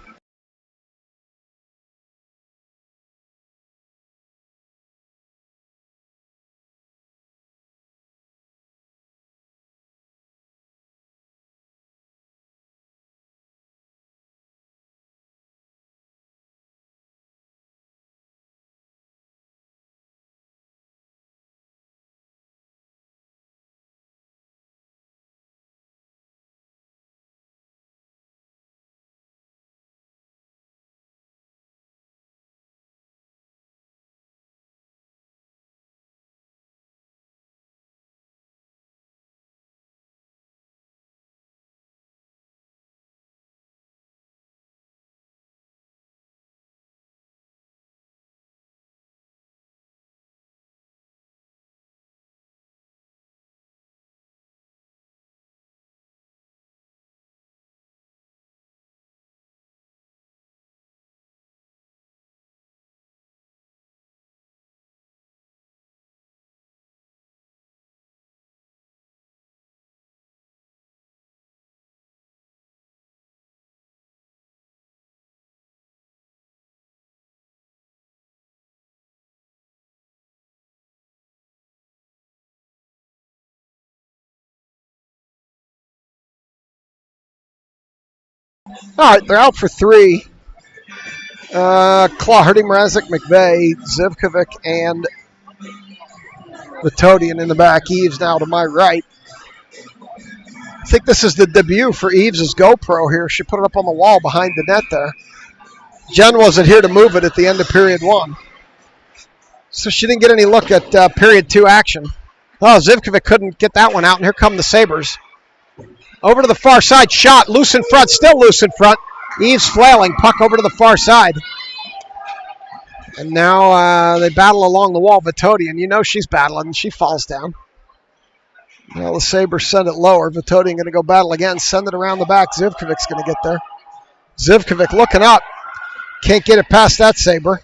All right, they're out for 3. Clawhardy, Mrazek, McVeigh, Zivkovic, and Vitodian in the back. Eves now to my right. I think this is the debut for Eves' GoPro here. She put it up on the wall behind the net there. Jen wasn't here to move it at the end of period 1. So she didn't get any look at period 2 action. Oh, Zivkovic couldn't get that one out, and here come the Sabres. Over to the far side, shot, loose in front, still loose in front. Eves flailing, puck over to the far side. And now they battle along the wall. Vitodian, you know she's battling, and she falls down. Well, the Sabres send it lower. Vitodian going to go battle again, send it around the back. Zivkovic's going to get there. Zivkovic looking up. Can't get it past that Sabre.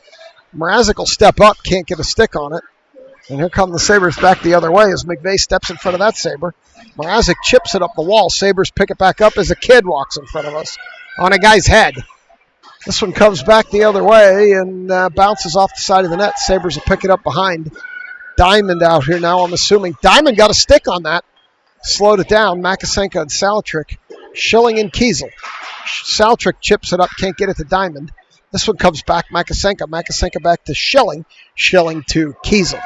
Mrazek will step up, can't get a stick on it. And here come the Sabres back the other way as McVeigh steps in front of that Sabre. Mrazek chips it up the wall. Sabres pick it back up as a kid walks in front of us on a guy's head. This one comes back the other way and bounces off the side of the net. Sabres will pick it up behind. Diamond out here now, I'm assuming. Diamond got a stick on that. Slowed it down. Makasenka and Saltrick. Schilling and Kiesel. Saltrick chips it up, can't get it to Diamond. This one comes back, Makasenka. Makasenka back to Schilling. Schilling to Kiesel.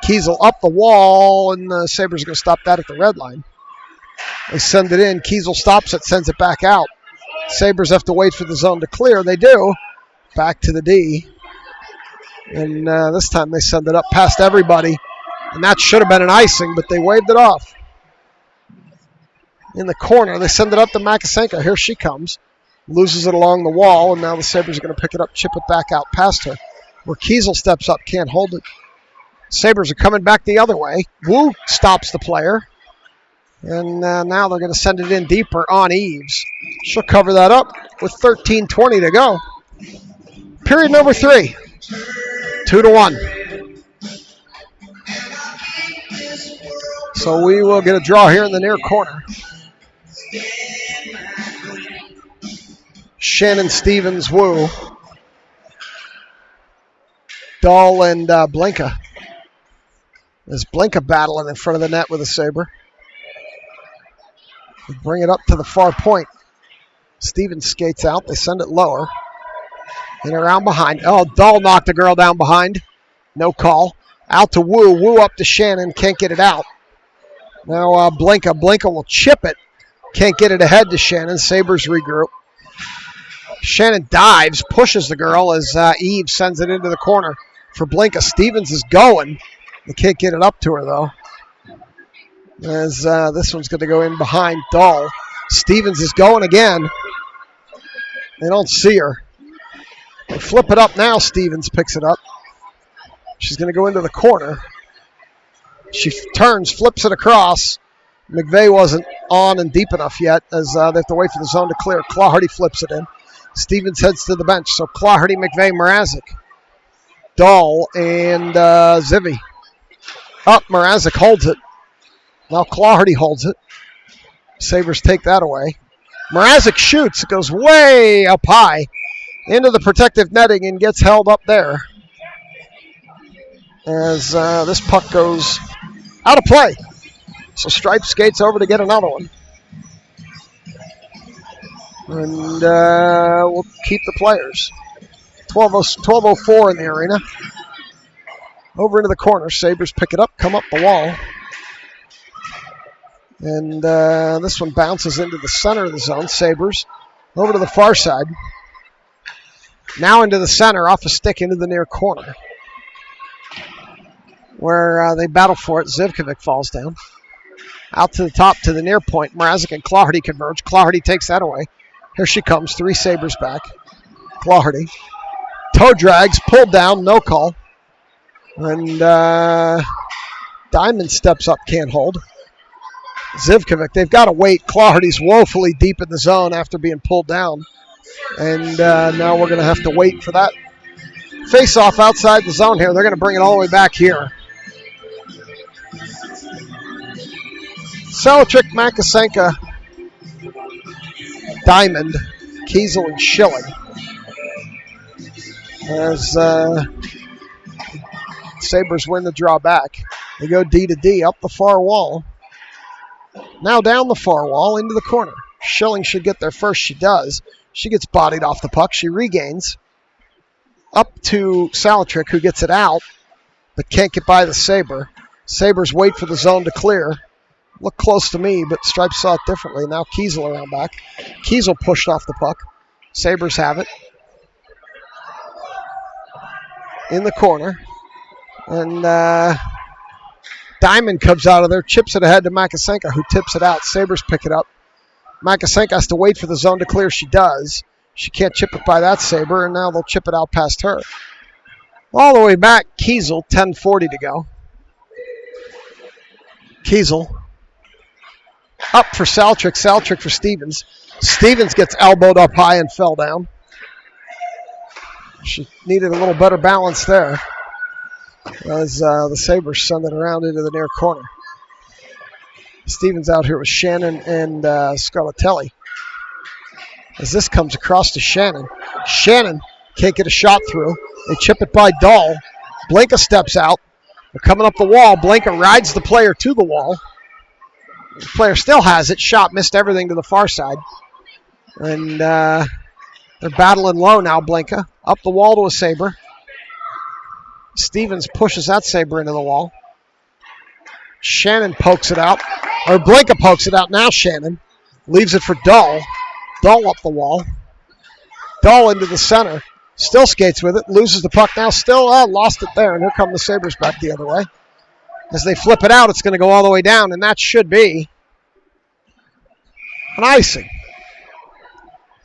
Kiesel up the wall, and the Sabres are going to stop that at the red line. They send it in. Kiesel stops it, sends it back out. Sabres have to wait for the zone to clear. They do. Back to the D. And this time they send it up past everybody. And that should have been an icing, but they waved it off. In the corner, they send it up to Makasenka. Here she comes. Loses it along the wall, and now the Sabres are going to pick it up, chip it back out past her. Where Kiesel steps up, can't hold it. Sabres are coming back the other way. Wu stops the player. And now they're going to send it in deeper on Eves. She'll cover that up with 13:20 to go. Period number 3. 2-1. So we will get a draw here in the near corner. Shannon, Stevens, Wu. Dahl and Blinka. There's Blinka battling in front of the net with a Sabre. They bring it up to the far point. Stevens skates out. They send it lower. And around behind. Oh, Dahl knocked the girl down behind. No call. Out to Wu. Wu up to Shannon. Can't get it out. Now Blinka. Blinka will chip it. Can't get it ahead to Shannon. Sabres regroup. Shannon dives, pushes the girl as Eve sends it into the corner for Blinka. Stevens is going. They can't get it up to her, though. As this one's going to go in behind Dahl. Stevens is going again. They don't see her. They flip it up now. Stevens picks it up. She's going to go into the corner. She turns, flips it across. McVeigh wasn't on and deep enough yet as they have to wait for the zone to clear. Clawhardy flips it in. Stevens heads to the bench. So Clawhardy, McVeigh, Mrazek, Dahl, and Zivy. Up, Mrazek holds it. Now Clawhardy holds it. Sabres take that away. Mrazek shoots. It goes way up high into the protective netting and gets held up there. As this puck goes out of play. So Stripe skates over to get another one. And we'll keep the players. 12:04 in the arena. Over into the corner. Sabres pick it up, come up the wall. And this one bounces into the center of the zone. Sabres over to the far side. Now into the center, off a stick into the near corner. Where they battle for it. Zivkovic falls down. Out to the top to the near point. Mrazek and Clawhardy converge. Clawhardy takes that away. Here she comes. 3 Sabres back. Clawhardy. Toe drags. Pulled down. No call. And Diamond steps up. Can't hold. Zivkovic. They've got to wait. Clawhardy's woefully deep in the zone after being pulled down. And now we're going to have to wait for that face-off outside the zone here. They're going to bring it all the way back here. Salatrick, Makasenka, Diamond, Kiesel, and Schilling. As Sabres win the draw back. They go D to D up the far wall. Now down the far wall into the corner. Schilling should get there first. She does. She gets bodied off the puck. She regains. Up to Salatrick, who gets it out, but can't get by the Sabre. Sabres wait for the zone to clear. Look close to me, but Stripes saw it differently. Now Kiesel around back. Kiesel pushed off the puck. Sabres have it. In the corner. And Diamond comes out of there, chips it ahead to Makasenka, who tips it out. Sabres pick it up. Makasenka has to wait for the zone to clear. She does. She can't chip it by that Sabre, and now they'll chip it out past her. All the way back, Kiesel, 10:40 to go. Kiesel. Up for Saltrick. Saltrick for Stevens. Stevens gets elbowed up high and fell down. She needed a little better balance there as the Sabres send it around into the near corner. Stevens out here with Shannon and Scarlatelli. As this comes across to Shannon. Shannon can't get a shot through. They chip it by Dahl. Blinka steps out. They're coming up the wall. Blinka rides the player to the wall. The player still has it. Shot missed everything to the far side. And they're battling low now, Blinka. Up the wall to a Sabre. Stevens pushes that Sabre into the wall. Shannon pokes it out. Or Blinka pokes it out. Now Shannon leaves it for Dahl. Dahl up the wall. Dahl into the center. Still skates with it. Loses the puck now. Still lost it there. And here come the Sabres back the other way. As they flip it out, it's going to go all the way down. And that should be an icing.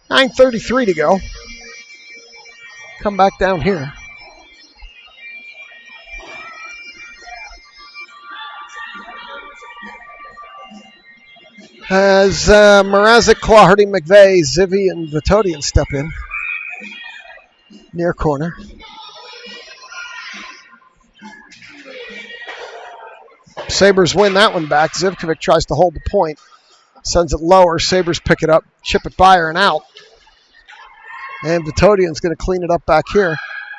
9:33 to go. Come back down here. As Mrazek, Clawhardy, McVeigh, Zivy, and Vitodian step in. Near corner. Sabres win that one back. Zivkovic tries to hold the point. Sends it lower. Sabres pick it up. Chip it by her and out. And Vitodian's going to clean it up back here.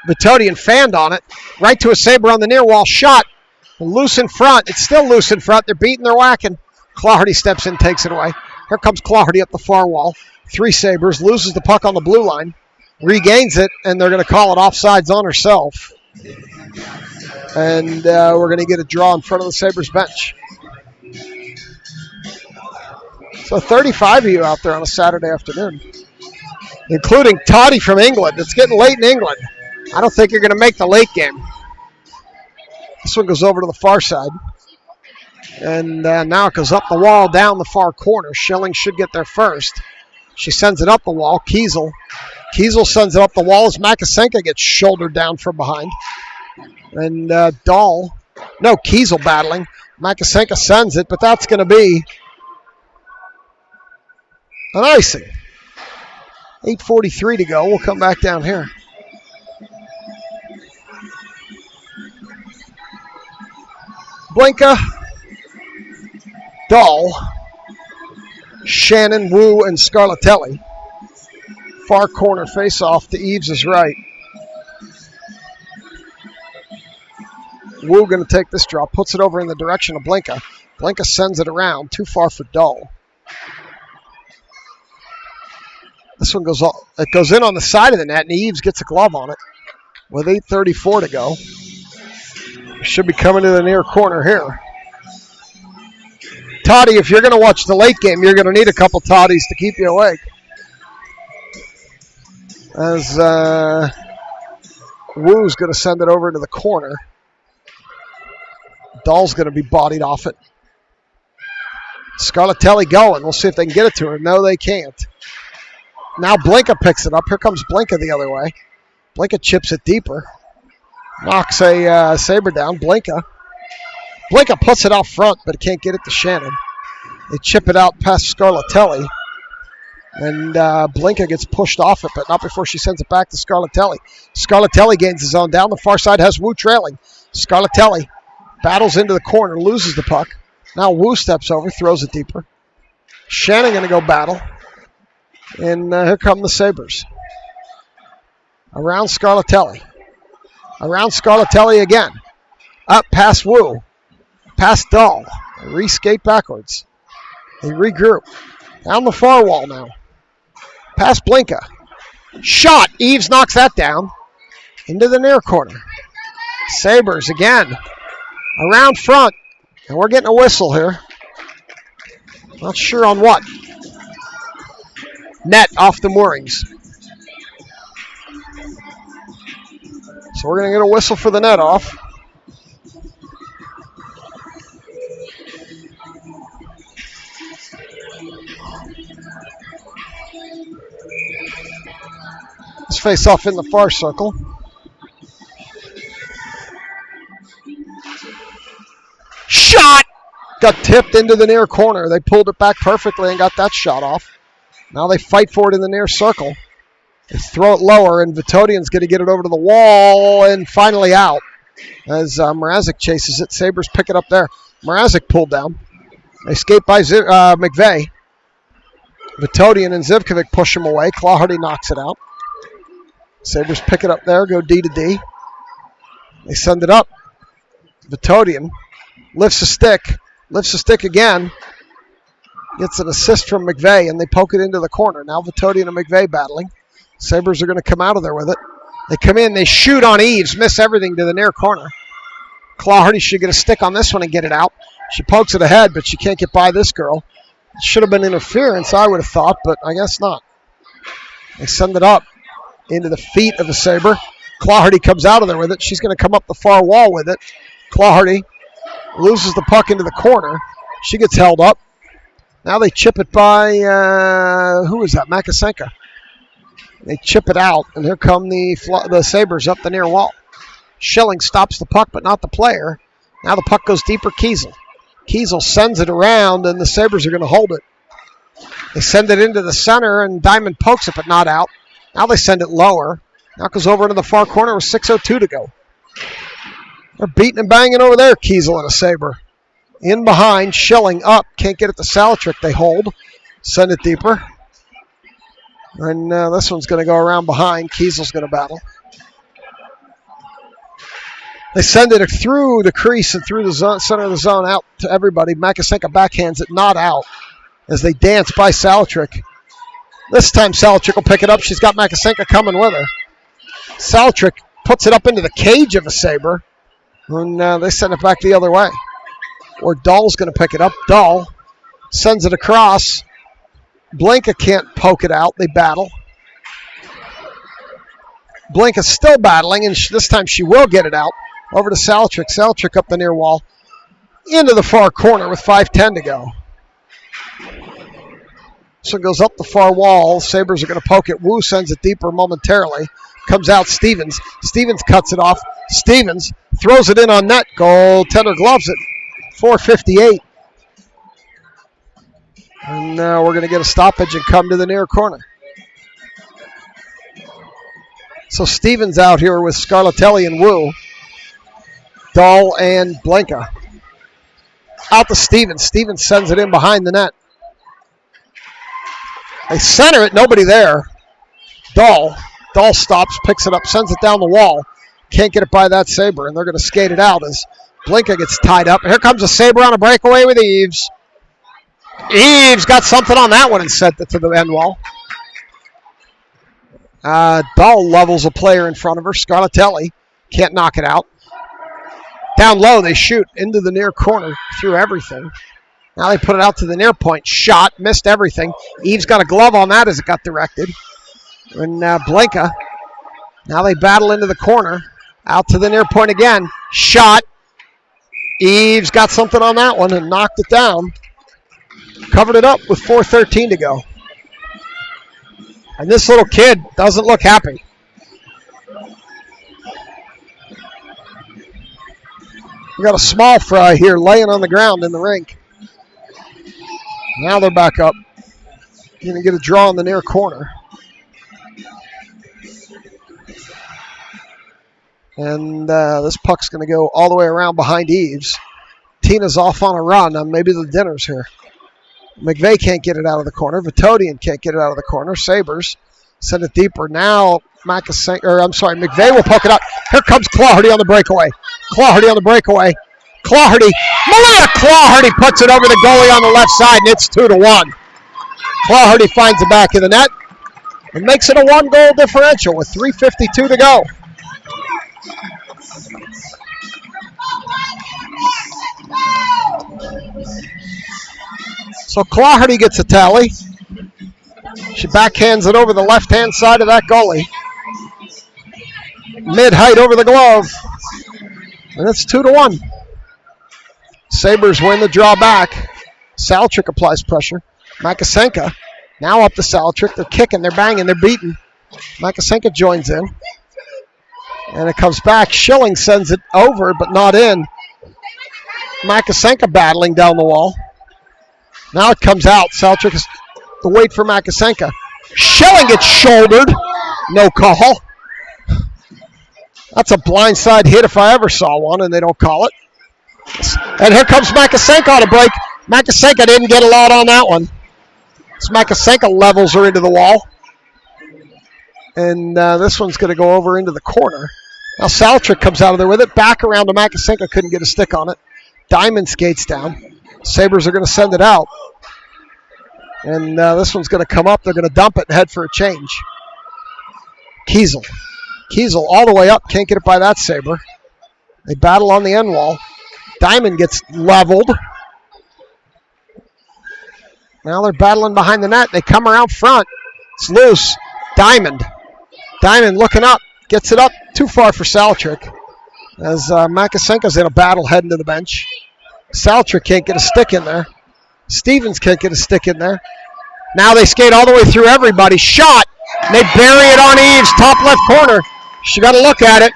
Vitodian fanned on it. Right to a Sabre on the near wall. Shot. Loose in front. It's still loose in front. They're beating. They're whacking. Clawhardy steps in, takes it away. Here comes Clawhardy up the far wall. 3 Sabres, loses the puck on the blue line, regains it, and they're going to call it offsides on herself. And we're going to get a draw in front of the Sabres bench. So 35 of you out there on a Saturday afternoon, including Toddy from England. It's getting late in England. I don't think you're going to make the late game. This one goes over to the far side. And now it goes up the wall, down the far corner. Schilling should get there first. She sends it up the wall. Kiesel sends it up the wall as Makasenka gets shouldered down from behind. And Kiesel battling. Makasenka sends it, but that's going to be an icing. 8:43 to go. We'll come back down here. Blinka, Dahl, Shannon, Wu, and Scarlatelli. Far corner face-off to Eves' right. Wu going to take this draw, puts it over in the direction of Blinka. Blinka sends it around, too far for Dahl. This one goes in on the side of the net, and Eves gets a glove on it with 8:34 to go. Should be coming to the near corner here. Toddy, if you're going to watch the late game, you're going to need a couple toddies to keep you awake. As Wu's going to send it over into the corner. Dahl's going to be bodied off it. Scarlatelli going. We'll see if they can get it to her. No, they can't. Now Blinka picks it up. Here comes Blinka the other way. Blinka chips it deeper. Knocks a Sabre down. Blinka puts it out front, but can't get it to Shannon. They chip it out past Scarlatelli. And Blinka gets pushed off it, but not before she sends it back to Scarlatelli. Scarlatelli gains the zone. Down the far side has Wu trailing. Scarlatelli battles into the corner, loses the puck. Now Wu steps over, throws it deeper. Shannon going to go battle. And here come the Sabres. Around Scarlatelli. Around Scarlatelli again. Up past Wu. Past Dahl. They re-skate backwards. They regroup. Down the far wall now. Past Blinka. Shot. Eves knocks that down. Into the near corner. Sabres again. Around front. And we're getting a whistle here. Not sure on what. Net off the moorings. So we're going to get a whistle for the net off. Let's face off in the far circle. Shot! Got tipped into the near corner. They pulled it back perfectly and got that shot off. Now they fight for it in the near circle. They throw it lower, and Vitodian's going to get it over to the wall and finally out. As Mrazek chases it, Sabres pick it up there. Mrazek pulled down. They skate by McVeigh. Vitodian and Zivkovic push him away. Clawhardy knocks it out. Sabres pick it up there, go D to D. They send it up. Vitodian lifts a stick again. Gets an assist from McVeigh, and they poke it into the corner. Now Vitodian and McVeigh battling. Sabres are going to come out of there with it. They come in, they shoot on Eves, miss everything to the near corner. Clawhardy should get a stick on this one and get it out. She pokes it ahead, but she can't get by this girl. It should have been interference, I would have thought, but I guess not. They send it up into the feet of the Sabre. Clawhardy comes out of there with it. She's going to come up the far wall with it. Clawhardy loses the puck into the corner. She gets held up. Now they chip it by, who is that? Makasenka. They chip it out, and here come the Sabres up the near wall. Schilling stops the puck, but not the player. Now the puck goes deeper. Kiesel sends it around, and the Sabres are going to hold it. They send it into the center, and Diamond pokes it, but not out. Now they send it lower. Now it goes over into the far corner with 6:02 to go. They're beating and banging over there, Kiesel and a Sabre. In behind, Schilling up. Can't get it to Salatrick. They hold. Send it deeper. And this one's going to go around behind. Kiesel's going to battle. They send it through the crease and through the zone, center of the zone out to everybody. Makasenka backhands it, not out, as they dance by Salatrick. This time Saltrick will pick it up. She's got Makasenka coming with her. Saltrick puts it up into the cage of a Sabre. And they send it back the other way. Or Dahl's going to pick it up. Dahl sends it across. Blinka can't poke it out. They battle. Blinka's still battling, and this time she will get it out. Over to Saltrick. Saltrick up the near wall. Into the far corner with 5:10 to go. So it goes up the far wall. Sabres are going to poke it. Wu sends it deeper momentarily. Comes out Stevens. Stevens cuts it off. Stevens throws it in on net. Goaltender gloves it. 4:58. And now we're going to get a stoppage and come to the near corner. So Stevens out here with Scarlatelli and Wu. Dahl and Blinka. Out to Stevens. Stevens sends it in behind the net. They center it. Nobody there. Dahl stops, picks it up, sends it down the wall. Can't get it by that Sabre, and they're going to skate it out as Blinka gets tied up. And here comes a Sabre on a breakaway with Eves. Eves got something on that one and sent it to the end wall. Dahl levels a player in front of her. Scarlatelli can't knock it out. Down low, they shoot into the near corner through everything. Now they put it out to the near point. Shot, missed everything. Eves got a glove on that as it got directed. And Blinka, now they battle into the corner. Out to the near point again. Shot. Eves got something on that one and knocked it down. Covered it up with 4:13 to go. And this little kid doesn't look happy. We got a small fry here laying on the ground in the rink. Now they're back up. Going to get a draw in the near corner. And this puck's going to go all the way around behind Eves. Tina's off on a run. Maybe the dinner's here. McVeigh can't get it out of the corner. Vitodian can't get it out of the corner. Sabres send it deeper. Now McVeigh will poke it up. Here comes Clawhardy on the breakaway. Clawhardy on the breakaway. Clawhardy. Malia Clawhardy puts it over the goalie on the left side, and it's 2-1. Clawhardy finds the back of the net and makes it a 1-goal differential with 3:52 to go. So Clawhardy gets a tally. She backhands it over the left-hand side of that goalie. Mid-height over the glove. And it's 2-1. Sabres win the draw back. Saltrick applies pressure. Makasenka now up to Saltrick. They're kicking, they're banging, they're beating. Makasenka joins in. And it comes back. Schilling sends it over, but not in. Makasenka battling down the wall. Now it comes out. Saltrick has to wait for Makasenka. Schilling gets shouldered. No call. That's a blindside hit if I ever saw one, and they don't call it. And here comes Makasenka on a break. Makasenka didn't get a lot on that one. So Makasenka levels her into the wall. And this one's going to go over into the corner. Now Saltrick comes out of there with it. Back around to Makasenka. Couldn't get a stick on it. Diamond skates down. Sabres are going to send it out. And this one's going to come up. They're going to dump it and head for a change. Kiesel all the way up. Can't get it by that Sabre. They battle on the end wall. Diamond gets leveled. Now they're battling behind the net. They come around front. It's loose. Diamond looking up. Gets it up. Too far for Saltrick. As Makasenka's in a battle heading to the bench. Saltrick can't get a stick in there. Stevens can't get a stick in there. Now they skate all the way through everybody. Shot. And they bury it on Eves, top left corner. She got a look at it.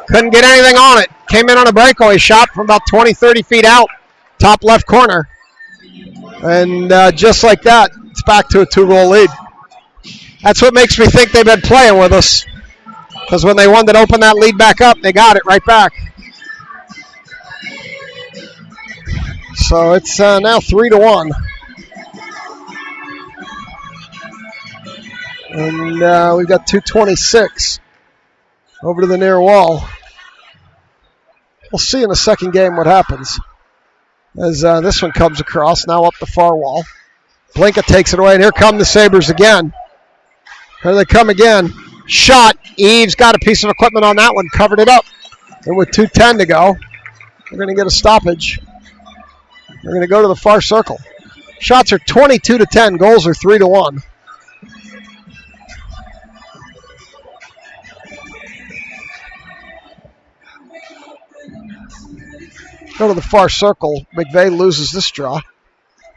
Couldn't get anything on it. Came in on a breakaway shot from about 20, 30 feet out. Top left corner. And just like that, it's back to a 2-goal lead. That's what makes me think they've been playing with us. Because when they wanted to open that lead back up, they got it right back. So it's now 3-1. And we've got 2:26 over to the near wall. We'll see in the second game what happens. As this one comes across, now up the far wall. Blinka takes it away, and here come the Sabres again. Here they come again. Shot. Eves got a piece of equipment on that one, covered it up. And with 2:10 to go, we're going to get a stoppage. We're going to go to the far circle. Shots are 22-10. Goals are 3-1. Go to the far circle. McVeigh loses this draw.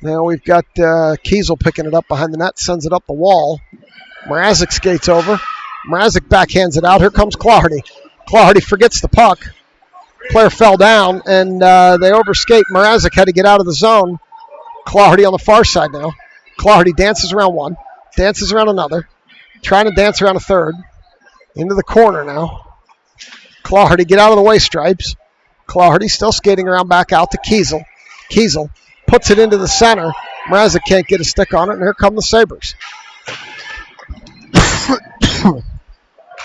Now we've got Kiesel picking it up behind the net, sends it up the wall. Mrazek skates over. Mrazek backhands it out. Here comes Claherty. Claherty forgets the puck. Player fell down, and they overskate. Mrazek had to get out of the zone. Claherty on the far side now. Claherty dances around one, dances around another, trying to dance around a third. Into the corner now. Claherty, get out of the way, Stripes. Claherty still skating around back out to Kiesel. Kiesel puts it into the center. Mrazek can't get a stick on it, and here come the Sabres.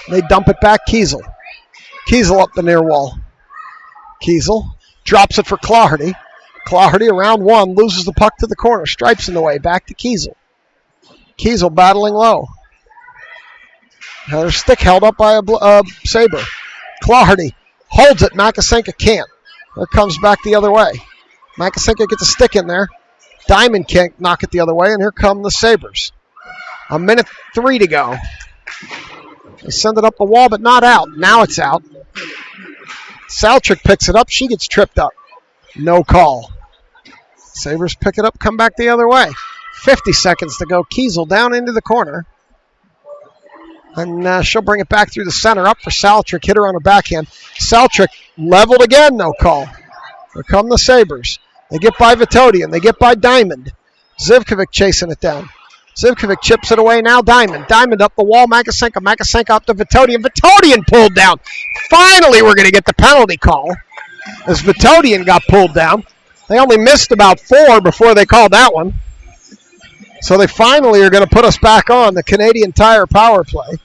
They dump it back, Kiesel. Kiesel up the near wall. Kiesel drops it for Claherty. Claherty around one, loses the puck to the corner. Stripes in the way, back to Kiesel. Kiesel battling low. Another stick held up by a Sabre. Claherty holds it. Makasenka can't. There comes back the other way. Makasenka gets a stick in there. Diamond can't knock it the other way, and here come the Sabres. 1:03 to go. They send it up the wall, but not out. Now it's out. Saltrick picks it up. She gets tripped up. No call. Sabres pick it up, come back the other way. 50 seconds to go. Kiesel down into the corner. And she'll bring it back through the center. Up for Saltrick. Hit her on her backhand. Saltrick leveled again. No call. Here come the Sabres. They get by Vitodian. They get by Diamond. Zivkovic chasing it down. Zivkovic chips it away now. Diamond. Diamond up the wall. Makasenka. Makasenka up to Vitodian. Vitodian pulled down. Finally, we're going to get the penalty call as Vitodian got pulled down. They only missed about 4 before they called that one. So they finally are going to put us back on the Canadian Tire power play.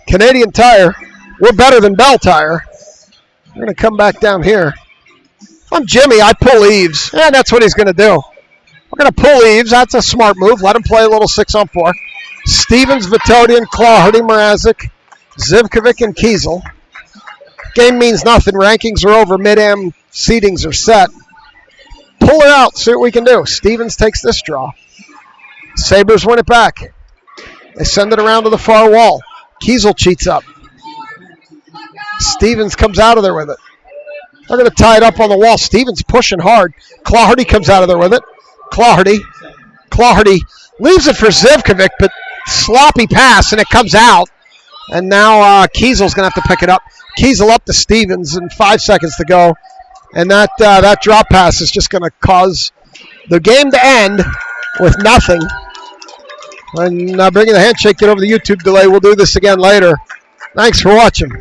Canadian Tire, we're better than Bell Tire. We're going to come back down here. I'm Jimmy. I pull Eves. And that's what he's going to do. We're going to pull Eves. That's a smart move. Let him play a little 6-on-4. Stevens, Vitodian, Claherty, Mrazek, Zivkovic, and Kiesel. Game means nothing. Rankings are over. Mid-am seedings are set. Pull her out. See what we can do. Stevens takes this draw. Sabres win it back. They send it around to the far wall. Kiesel cheats up. Stevens comes out of there with it. They're going to tie it up on the wall. Stevens pushing hard. Claherty comes out of there with it. Claherty leaves it for Zivkovic, but sloppy pass, and it comes out. And now Kiesel's going to have to pick it up. Kiesel up to Stevens, and 5 seconds to go. And that drop pass is just going to cause the game to end with nothing. And bringing the handshake, get over the YouTube delay. We'll do this again later. Thanks for watching.